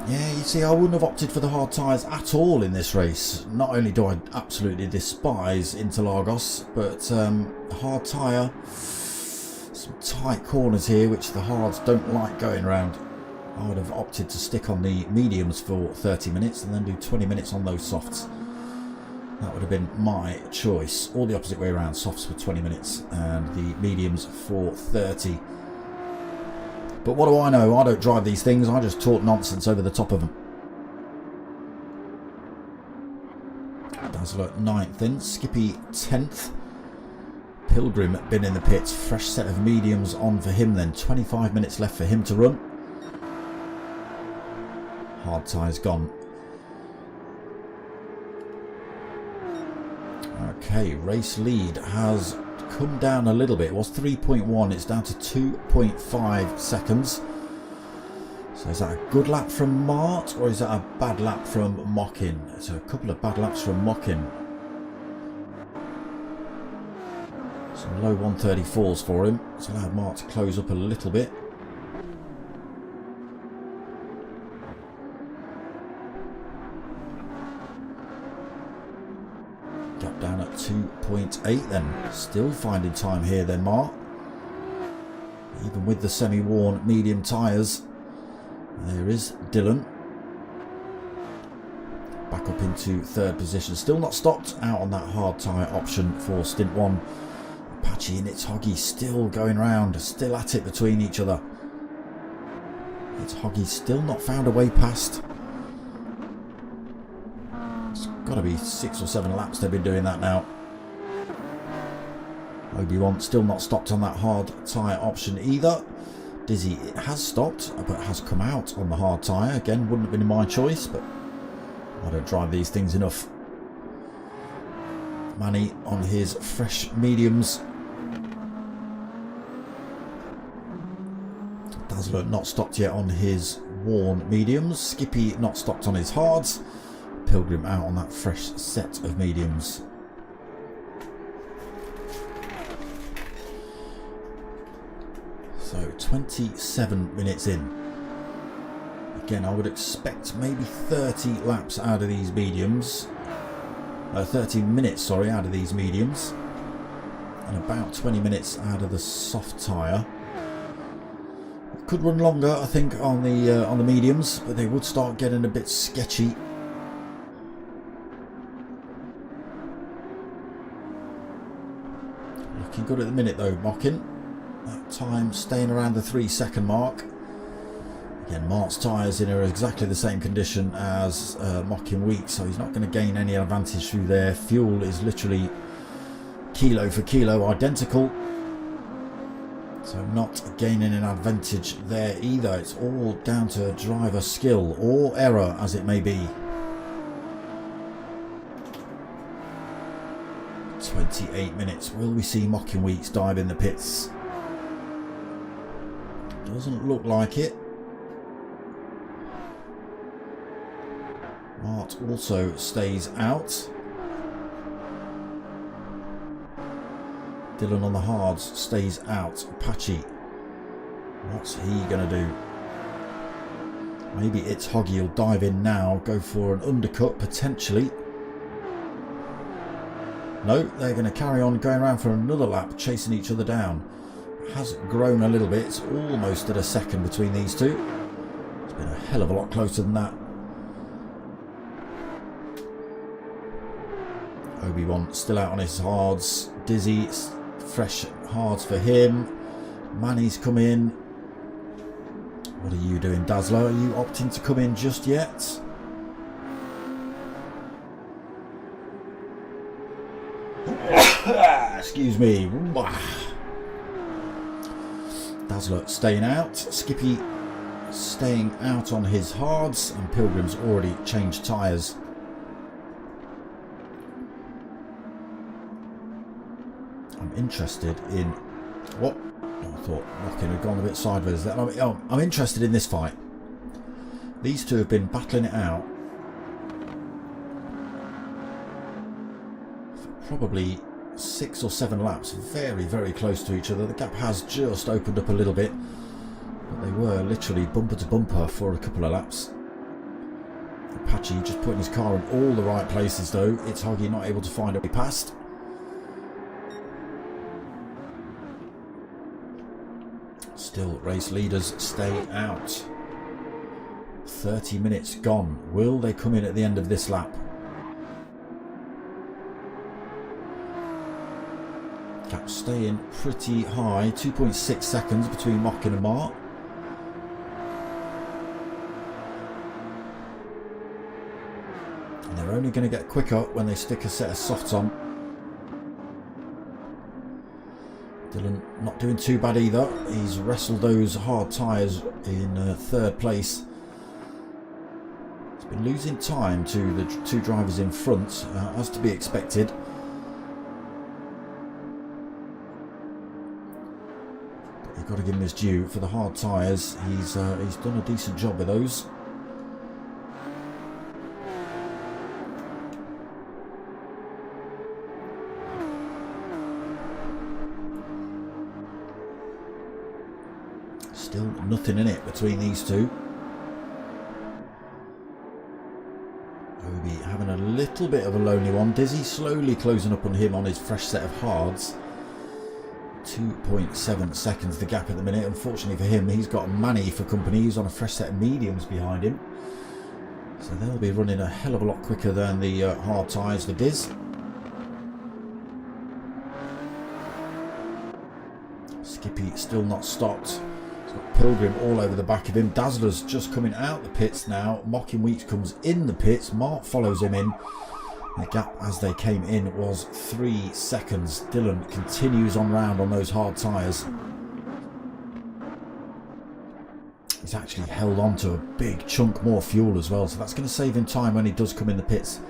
Speaker 1: Yeah, you see, I wouldn't have opted for the hard tyres at all in this race. Not only do I absolutely despise Interlagos, but hard tyre, some tight corners here which the hards don't like going around. I would have opted to stick on the mediums for 30 minutes and then do 20 minutes on those softs. That would have been my choice. Or the opposite way around, softs for 20 minutes and the mediums for 30. But what do I know? I don't drive these things, I just talk nonsense over the top of them. Dazzler 9th then, Skippy 10th. Pilgrim been in the pits, fresh set of mediums on for him then, 25 minutes left for him to run. Hard tyres gone. Okay, race lead has come down a little bit. It was 3.1, it's down to 2.5 seconds. So is that a good lap from Mart or is that a bad lap from Mockin? So a couple of bad laps from Mockin. Some low 134s for him. It's allowed Mart to close up a little bit. Gap down at 2.8 then. Still finding time here then, Mart. Even with the semi-worn medium tyres. There is Dylan. Back up into 3rd position. Still not stopped out on that hard tyre option for stint 1. Apache and its Hoggy still going round. Still at it between each other. Its Hoggy still not found a way past. It's got to be 6 or 7 laps they've been doing that now. Obi-Wan still not stopped on that hard tyre option either. Dizzy has stopped, but has come out on the hard tyre. Again, wouldn't have been my choice, but I don't drive these things enough. Manny on his fresh mediums. Dazzler not stopped yet on his worn mediums. Skippy not stopped on his hards. Pilgrim out on that fresh set of mediums. So 27 minutes in. Again, I would expect maybe 30 laps out of these mediums. 30 minutes, sorry, out of these mediums. And about 20 minutes out of the soft tyre. Could run longer, I think, on the mediums, but they would start getting a bit sketchy. Looking good at the minute though, Mockin. That time staying around the 3-second mark. Again, Mart's tyres in are exactly the same condition as Mockin Wheat, so he's not going to gain any advantage through there. Fuel is literally kilo for kilo identical. So not gaining an advantage there either. It's all down to driver skill or error, as it may be. 28 minutes. Will we see Mockin Wheats dive in the pits? Doesn't look like it. Mart also stays out. Dylan on the hards stays out. Apache, what's he going to do? Maybe it's Hoggy will dive in now, go for an undercut potentially. No, they're going to carry on going around for another lap, chasing each other down. It has grown a little bit. It's almost at a second between these two. It's been a hell of a lot closer than that. Obi-Wan still out on his hards. Dizzy, fresh hards for him. Manny's come in. What are you doing, Dazzler? Are you opting to come in just yet? Excuse me. Dazzler staying out. Skippy staying out on his hards. And Pilgrim's already changed tyres. I'm interested in what I thought Mockin had gone a bit sideways there. I'm interested in this fight. These two have been battling it out for probably 6 or 7 laps, very, very close to each other. The gap has just opened up a little bit, but they were literally bumper to bumper for a couple of laps. Apache just putting his car in all the right places though. It's Hoggy not able to find a way past. Still, race leaders stay out. 30 minutes gone. Will they come in at the end of this lap? Gap staying pretty high. 2.6 seconds between Mockin and Mart. And they're only going to get quicker when they stick a set of softs on. Dylan not doing too bad either. He's wrestled those hard tyres in third place. He's been losing time to the two drivers in front, as to be expected. But you've got to give him his due for the hard tyres. He's done a decent job with those. Still nothing in it between these two. Obi having a little bit of a lonely one. Dizzy slowly closing up on him on his fresh set of hards. 2.7 seconds the gap at the minute. Unfortunately for him, he's got Manny for company. He's on a fresh set of mediums behind him. So they'll be running a hell of a lot quicker than the hard tyres for Diz. Skippy still not stopped. Pilgrim all over the back of him. Dazzler's just coming out the pits now. Mockin Wheat comes in the pits. Mart follows him in. The gap as they came in was 3 seconds. Dylan continues on round on those hard tyres. He's actually held on to a big chunk more fuel as well, so that's going to save him time when he does come in the pits.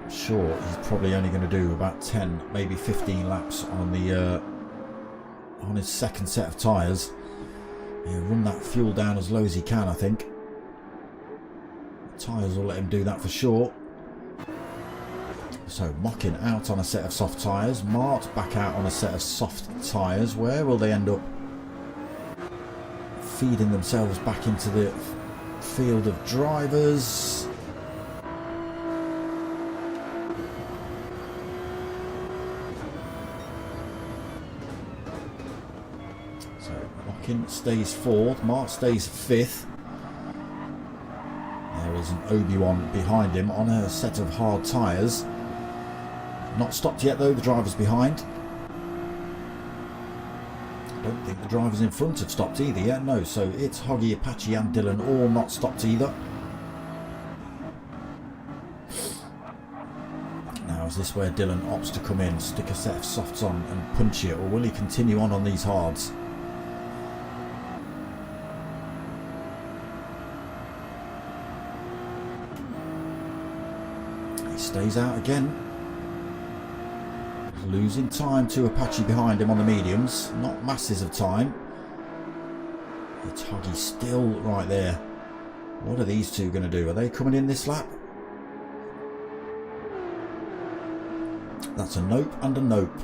Speaker 1: I'm sure he's probably only going to do about 10, maybe 15 laps on the on his second set of tyres. He'll run that fuel down as low as he can, I think. Tyres will let him do that for sure. So Mockin out on a set of soft tyres. Mart back out on a set of soft tyres. Where will they end up? Feeding themselves back into the field of drivers. So Mockin stays fourth. Mart stays fifth. There is an Obi-Wan behind him on a set of hard tyres. Not stopped yet though, the driver's behind. I don't think the drivers in front have stopped either yet, no. So it's Hoggy, Apache and Dylan all not stopped either. Now is this where Dylan opts to come in, stick a set of softs on and punch it, or will he continue on these hards? He stays out again. Losing time to Apache behind him on the mediums. Not masses of time. It's Hoggy still right there. What are these two going to do? Are they coming in this lap? That's a nope and a nope.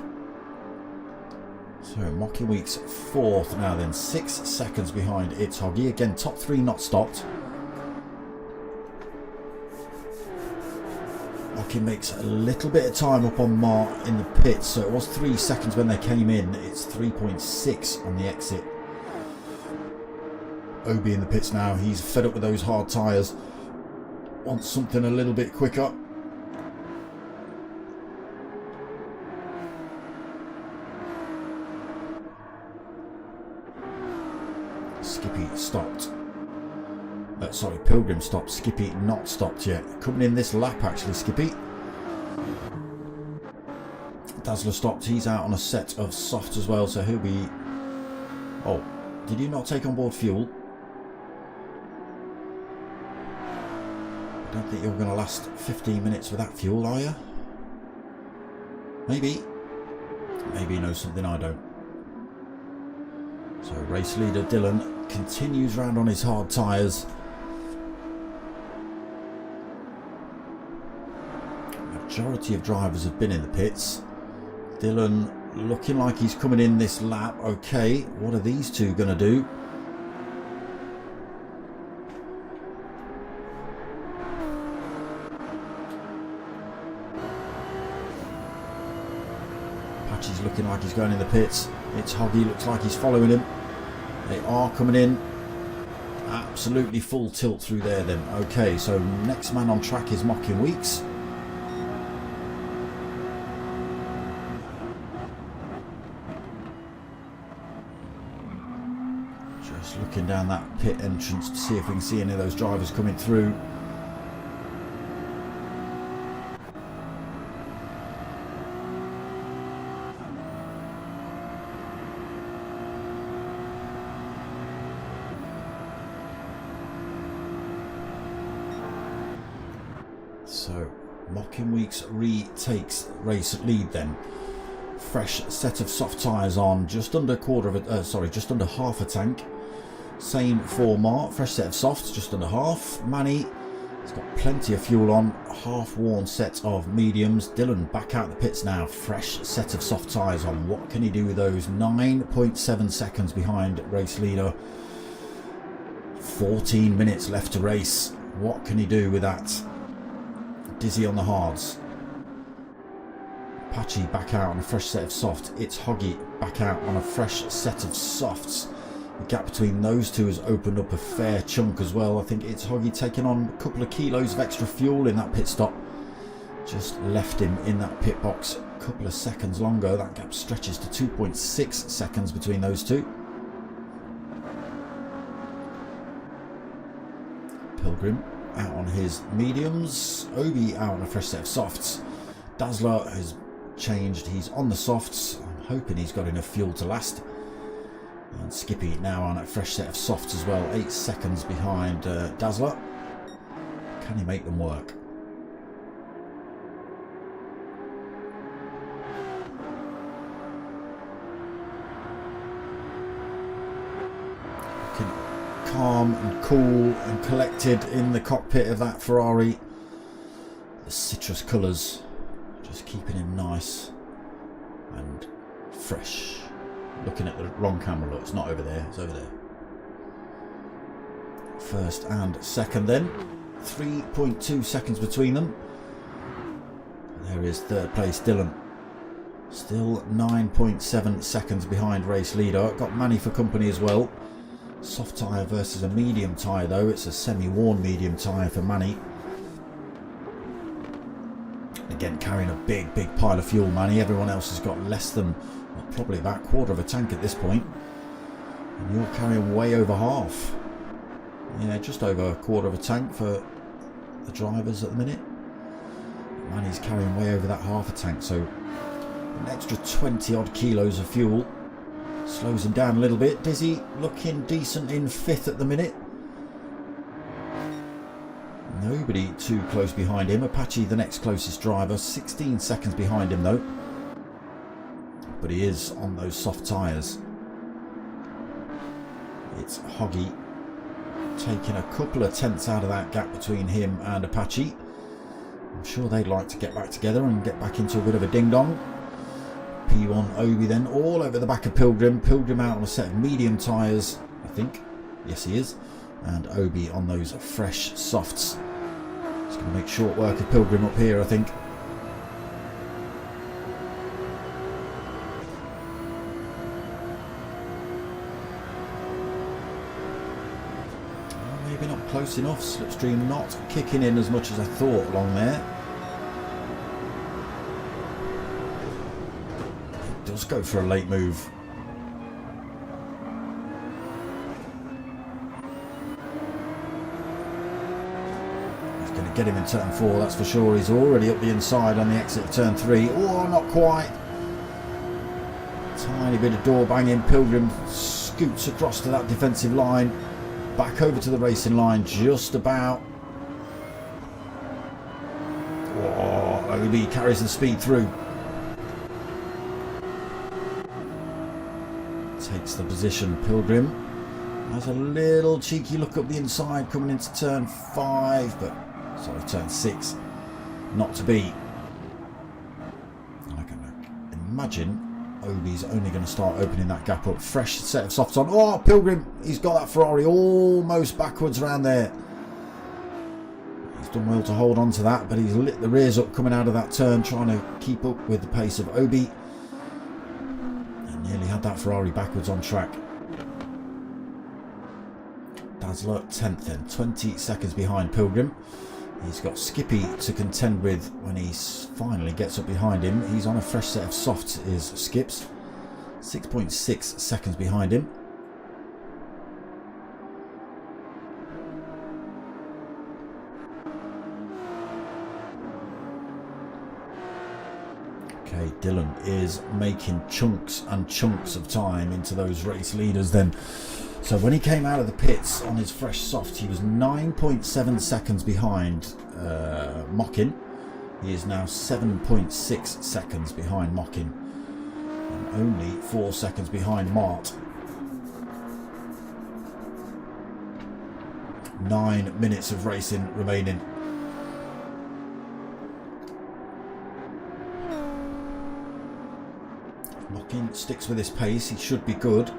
Speaker 1: So Mocking Week's fourth now then. 6 seconds behind It's Hoggy. Again, top three not stopped. Mocking makes a little bit of time up on Mart in the pits. So it was 3 seconds when they came in. It's 3.6 on the exit. Obi in the pits now. He's fed up with those hard tyres. Wants something a little bit quicker. Skippy stopped. Sorry, Pilgrim stopped. Skippy not stopped yet. Coming in this lap actually, Skippy. Dazzler stopped. He's out on a set of soft as well, so he'll be... Oh, did you not take on board fuel? I don't think you're going to last 15 minutes with that fuel, are you? Maybe. Maybe he knows something I don't. So race leader Dylan continues round on his hard tyres. Majority of drivers have been in the pits. Dylan looking like he's coming in this lap. Okay, what are these two going to do? Apache's looking like he's going in the pits. It's Hoggy, looks like he's following him. They are coming in. Absolutely full tilt through there then. Okay, so next man on track is Mocking Weeks. Just looking down that pit entrance to see if we can see any of those drivers coming through. So Mocking Weeks retakes race lead then. Fresh set of soft tyres on, just under just under half a tank. Same for Mart, fresh set of softs, just under half. Manny has got plenty of fuel on, half worn set of mediums. Dylan back out the pits now, fresh set of soft tyres on. What can he do with those? 9.7 seconds behind race leader. 14 minutes left to race. What can he do with that? Dizzy on the hards. Apache back out on a fresh set of soft. It's Hoggy back out on a fresh set of softs. The gap between those two has opened up a fair chunk as well. I think It's Hoggy taking on a couple of kilos of extra fuel in that pit stop. Just left him in that pit box a couple of seconds longer. That gap stretches to 2.6 seconds between those two. Pilgrim out on his mediums. Obi out on a fresh set of softs. Dazzler has changed. He's on the softs. I'm hoping he's got enough fuel to last. And Skippy now on a fresh set of softs as well. 8 seconds behind Dazzler. Can he make them work? calm and cool and collected in the cockpit of that Ferrari. The citrus colours just keeping him nice and fresh. Looking at the wrong camera, look, it's not over there, it's over there. First and second then, 3.2 seconds between them. There is third place Dylan, still 9.7 seconds behind race leader. Got Manny for company as well. Soft tyre versus a medium tyre though, it's a semi-worn medium tyre for Manny. Again, carrying a big pile of fuel, Manny. Everyone else has got less than, well, probably about a quarter of a tank at this point. And you're carrying way over half. Yeah, just over a quarter of a tank for the drivers at the minute. Manny's carrying way over that half a tank, so an extra 20 odd kilos of fuel slows him down a little bit. Dizzy looking decent in fifth at the minute. Nobody too close behind him. Apache the next closest driver, 16 seconds behind him though, but he is on those soft tyres. It's Hoggy taking a couple of tenths out of that gap between him and Apache. I'm sure they'd like to get back together and get back into a bit of a ding-dong. P1 Obi then all over the back of Pilgrim. Pilgrim out on a set of medium tyres, I think. Yes, he is. And Obi on those fresh softs. It's going to make short work of Pilgrim up here, I think. Maybe not close enough. Slipstream not kicking in as much as I thought along there. It does go for a late move. He's going to get him in turn 4, that's for sure. He's already up the inside on the exit of turn 3. Oh, not quite. Tiny bit of door banging. Pilgrim scoots across to that defensive line. Back over to the racing line, just about. Oh, Obi carries the speed through. Takes the position. Pilgrim has a little cheeky look up the inside coming into turn 5, but sorry, turn 6. Not to be. I can imagine Obi's only going to start opening that gap up. Fresh set of softs on. Oh, Pilgrim, he's got that Ferrari almost backwards around there. He's done well to hold on to that, but he's lit the rears up coming out of that turn, trying to keep up with the pace of Obi. And nearly had that Ferrari backwards on track. Dazzler 10th then, 20 seconds behind Pilgrim. He's got Skippy to contend with when he finally gets up behind him. He's on a fresh set of softs, is Skips. 6.6 seconds behind him. Okay, Dylan is making chunks and chunks of time into those race leaders then. So when he came out of the pits on his fresh soft, he was 9.7 seconds behind Mockin. He is now 7.6 seconds behind Mockin. And only 4 seconds behind Mart. 9 minutes of racing remaining. Mockin sticks with his pace, he should be good.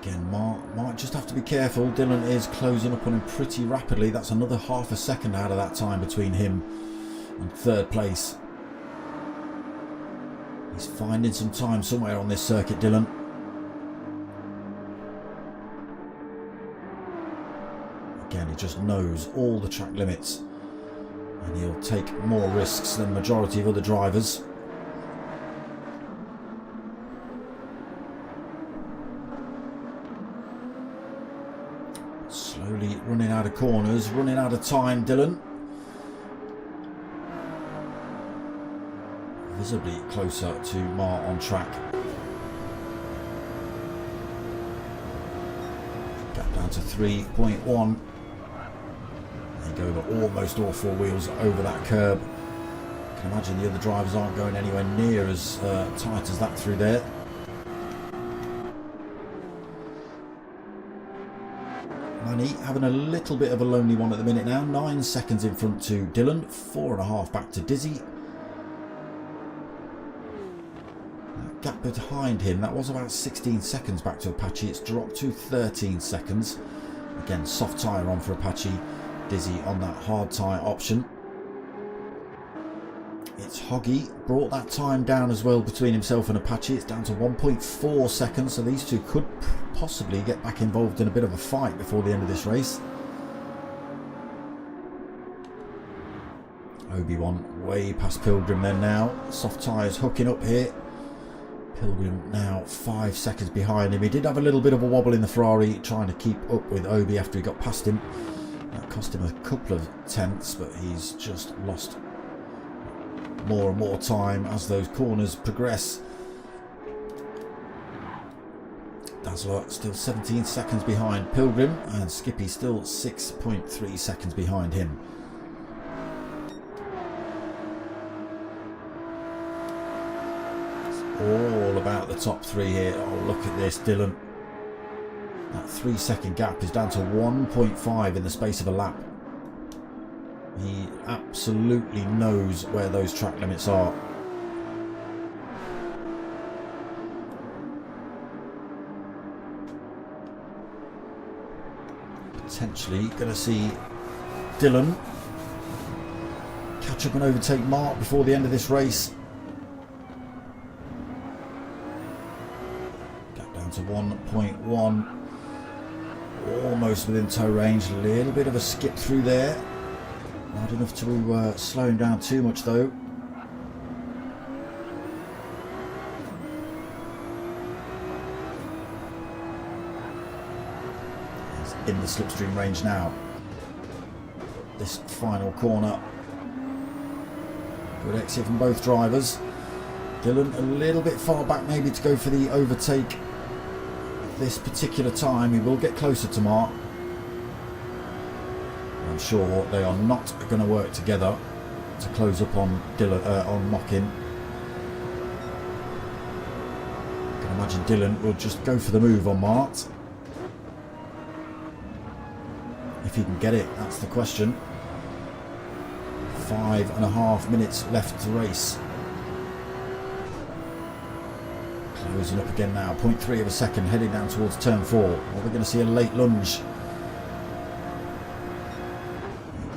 Speaker 1: Again, might just have to be careful. Dylan is closing up on him pretty rapidly. That's another half a second out of that time between him and third place. He's finding some time somewhere on this circuit, Dylan. Again, he just knows all the track limits and he'll take more risks than the majority of other drivers. Slowly running out of corners, running out of time, Dylan. Visibly closer to Mar on track. Gap down to 3.1. There you go, almost all 4 wheels over that curb. I can imagine the other drivers aren't going anywhere near as tight as that through there. Manny having a little bit of a lonely one at the minute now. 9 seconds in front to Dylan, 4.5 back to Dizzy. That gap behind him, that was about 16 seconds back to Apache. It's dropped to 13 seconds. Again, soft tyre on for Apache. Dizzy on that hard tyre option. It's Hoggy, brought that time down as well between himself and Apache. It's down to 1.4 seconds, so these two could possibly get back involved in a bit of a fight before the end of this race. Obi-Wan way past Pilgrim then now. Soft tyres hooking up here. Pilgrim now 5 seconds behind him. He did have a little bit of a wobble in the Ferrari trying to keep up with Obi after he got past him. That cost him a couple of tenths, but he's just lost more and more time as those corners progress. Dazzler still 17 seconds behind Pilgrim, and Skippy still 6.3 seconds behind him. It's all about the top three here. Oh, look at this, Dylan. That 3 second gap is down to 1.5 in the space of a lap. He absolutely knows where those track limits are. Potentially going to see Dylan catch up and overtake Mark before the end of this race. Gap down to 1.1. Almost within tow range. A little bit of a skip through there. Not enough to slow him down too much though. He's in the slipstream range now. This final corner. Good exit from both drivers. Dylan a little bit far back maybe to go for the overtake this particular time. He will get closer to Mark. I'm sure they are not going to work together to close up on Dylan, on Mockin. I can imagine Dylan will just go for the move on Mart. If he can get it, that's the question. 5.5 minutes left to race. Closing up again now, 0.3 of a second, heading down towards turn 4. Are we going to see a late lunge?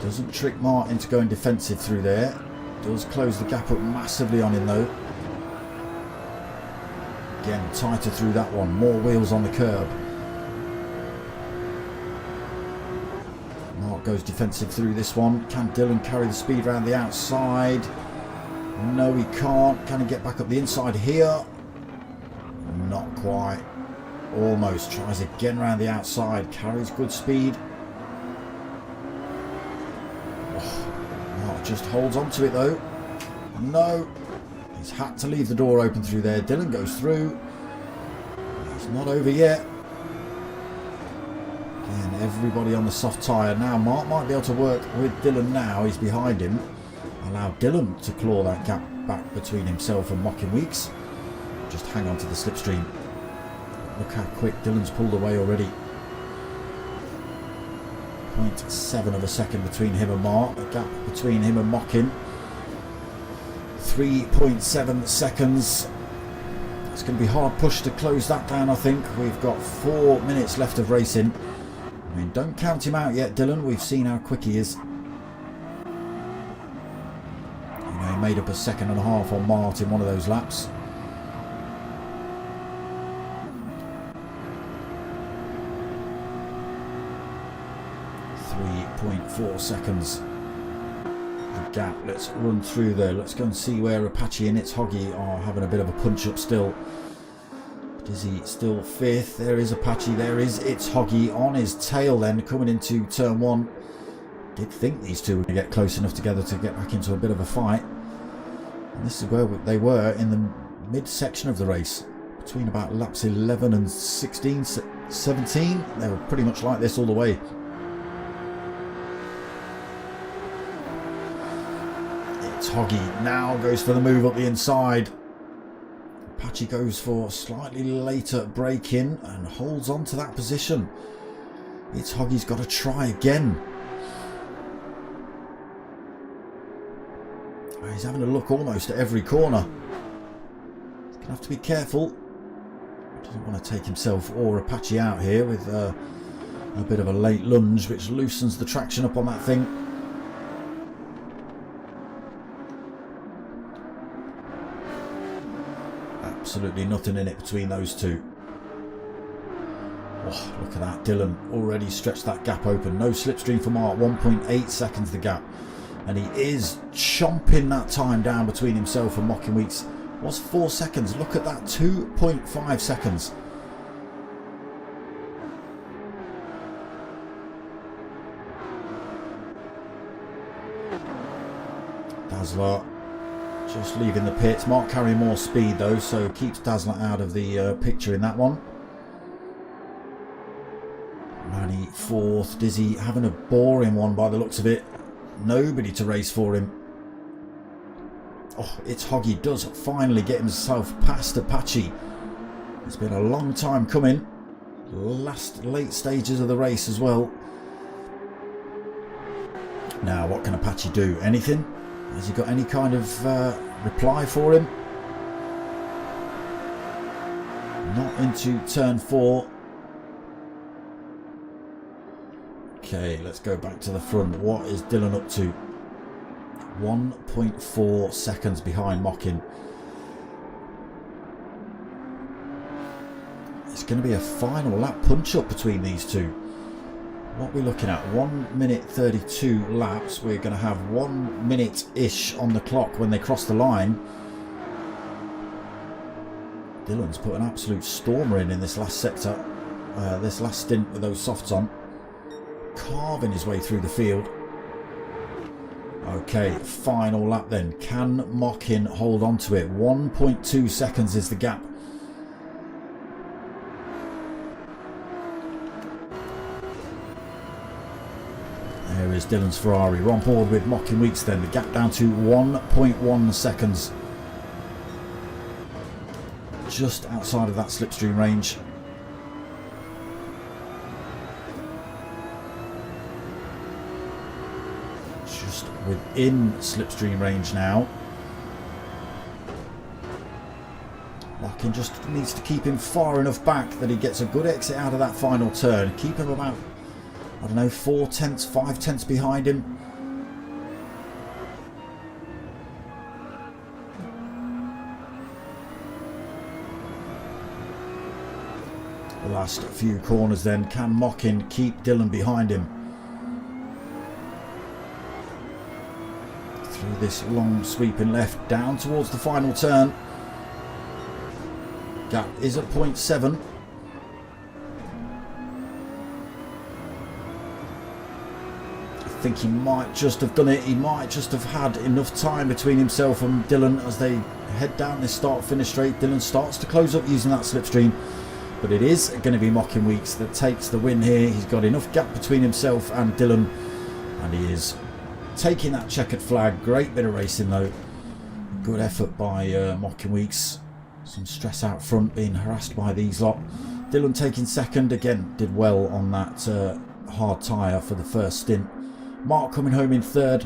Speaker 1: Doesn't trick Mart into going defensive through there. Does close the gap up massively on him though. Again, tighter through that one. More wheels on the curb. Mart goes defensive through this one. Can Dylan carry the speed around the outside? No, he can't. Can he get back up the inside here? Not quite. Almost. Tries again around the outside. Carries good speed. Just holds on to it though. No, he's had to leave the door open through there. Dylan goes through. He's not over yet. Again, everybody on the soft tyre now. Mark might be able to work with Dylan now. He's behind him. Allow Dylan to claw that gap back between himself and Mocking Weeks. Just hang on to the slipstream. Look how quick Dylan's pulled away already. 0.7 of a second between him and Mark. A gap between him and Mockin. 3.7 seconds. It's going to be hard push to close that down, I think. We've got 4 minutes left of racing. I mean, don't count him out yet, Dylan. We've seen how quick he is. You know, he made up a 1.5 seconds on Mart in one of those laps. 3.4 seconds. The gap. Let's run through there. Let's go and see where Apache and It's Hoggy are having a bit of a punch up still. Dizzy still 5th. There is Apache. There is It's Hoggy on his tail then coming into turn 1. Did think these two were going to get close enough together to get back into a bit of a fight. And this is where they were in the mid-section of the race. Between about laps 11 and 16, 17. They were pretty much like this all the way. Hoggy now goes for the move up the inside. Apache goes for slightly later break in and holds on to that position. It's Hoggy's got to try again. He's having a look almost at every corner. He's going to have to be careful. Doesn't want to take himself or Apache out here with a bit of a late lunge, which loosens the traction up on that thing. Absolutely nothing in it between those two. Oh, look at that. Dylan already stretched that gap open. No slipstream for Mark. 1.8 seconds the gap. And he is chomping that time down between himself and Mocking Weeks. Was 4 seconds. Look at that. 2.5 seconds. Dazzler just leaving the pits. Mark carrying more speed though, so keeps Dazzler out of the picture in that one. Manny fourth. Dizzy having a boring one by the looks of it. Nobody to race for him. Oh, it's Hoggy does finally get himself past Apache. It's been a long time coming. Late stages of the race as well. Now what can Apache do? Anything? Has he got any kind of reply for him? Not into turn 4. Okay, let's go back to the front. What is Dylan up to? 1.4 seconds behind Mocking. It's going to be a final lap punch-up between these two. What we're looking at, 1 minute 32 laps. We're going to have 1 minute-ish on the clock when they cross the line. Dylan's put an absolute stormer in this last sector, this last stint with those softs on. Carving his way through the field. Okay, final lap then. Can Mocking hold on to it? 1.2 seconds is the gap. There is Dylan's Ferrari. We're on board with Mocking Weeks then. The gap down to 1.1 seconds. Just outside of that slipstream range. Just within slipstream range now. Mocking just needs to keep him far enough back that he gets a good exit out of that final turn. Keep him about, I don't know, 4 tenths, 5 tenths behind him. The last few corners then. Can Mocking keep Dylan behind him? Through this long sweeping left down towards the final turn. Gap is at 0.7. I think he might just have done it. He might just have had enough time between himself and Dylan as they head down this start-finish straight. Dylan starts to close up using that slipstream, but it is going to be Mocking Weeks that takes the win here. He's got enough gap between himself and Dylan, and he is taking that checkered flag. Great bit of racing though. Good effort by Mocking Weeks. Some stress out front, being harassed by these lot. Dylan taking second, again did well on that hard tyre for the first stint. Mark coming home in third.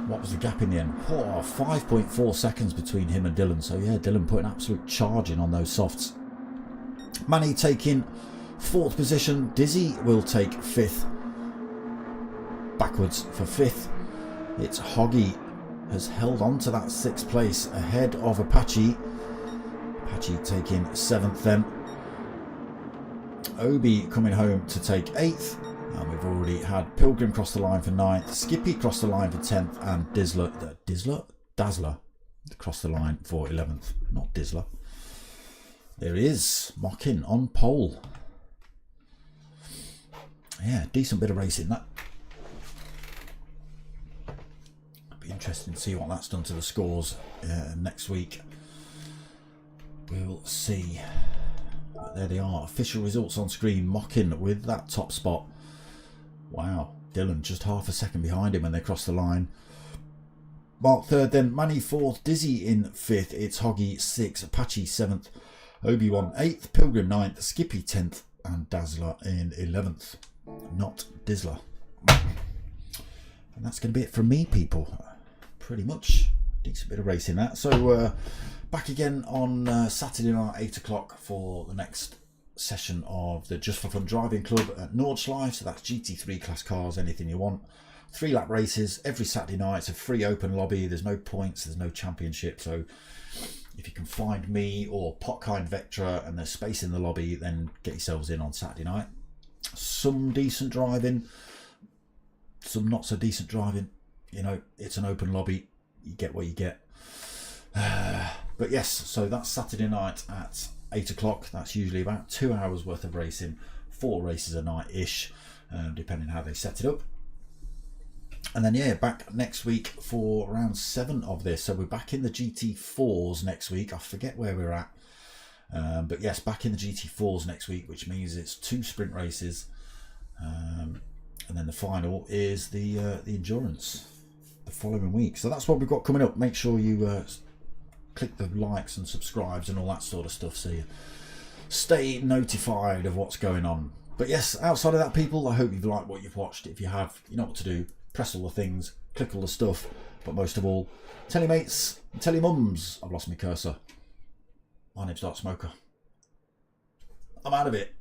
Speaker 1: What was the gap in the end? Oh, 5.4 seconds between him and Dylan. So yeah, Dylan put an absolute charge in on those softs. Manny taking 4th position. Dizzy will take 5th. Backwards for 5th. It's Hoggy has held on to that 6th place ahead of Apache. Apache taking 7th then. Obi coming home to take 8th. And we've already had Pilgrim cross the line for 9th. Skippy cross the line for 10th. And Dazzler cross the line for 11th. Not Dizzler. There he is. Mocking on pole. Yeah, decent bit of racing that. Interesting to see what that's done to the scores next week. We'll see. But there they are, official results on screen. Mocking with that top spot. Wow, Dylan just half a second behind him when they cross the line. Mark 3rd then, Manny 4th, Dizzy in 5th. It's Hoggy 6th, Apache 7th, Obi-Wan 8th, Pilgrim 9th, Skippy 10th, and Dazzler in 11th, not Dizzler. And that's going to be it from me, people. Pretty much. Decent bit of racing that. So back again on Saturday night, 8 o'clock for the next session of the Just for Fun Driving Club at Nordschleife. So that's GT3 class cars, anything you want. 3-lap races every Saturday night. It's a free open lobby. There's no points, there's no championship. So if you can find me or Potkind Vectra and there's space in the lobby, then get yourselves in on Saturday night. Some decent driving, some not so decent driving. You know, it's an open lobby. You get what you get. But yes, so that's Saturday night at 8 o'clock. That's usually about 2 hours worth of racing, 4 races a night-ish, depending how they set it up. And then, yeah, back next week for round 7 of this. So we're back in the GT4s next week. I forget where we're at. But yes, back in the GT4s next week, which means it's 2 sprint races. And then the final is the endurance the following week. So that's what we've got coming up. Make sure you click the likes and subscribes and all that sort of stuff so you stay notified of what's going on. But yes, outside of that, people, I hope you've liked what you've watched. If you have, you know what to do. Press all the things, click all the stuff, but most of all, tell your mates and tell your mums. I've lost my cursor. My name's Dark Smoker. I'm out of it.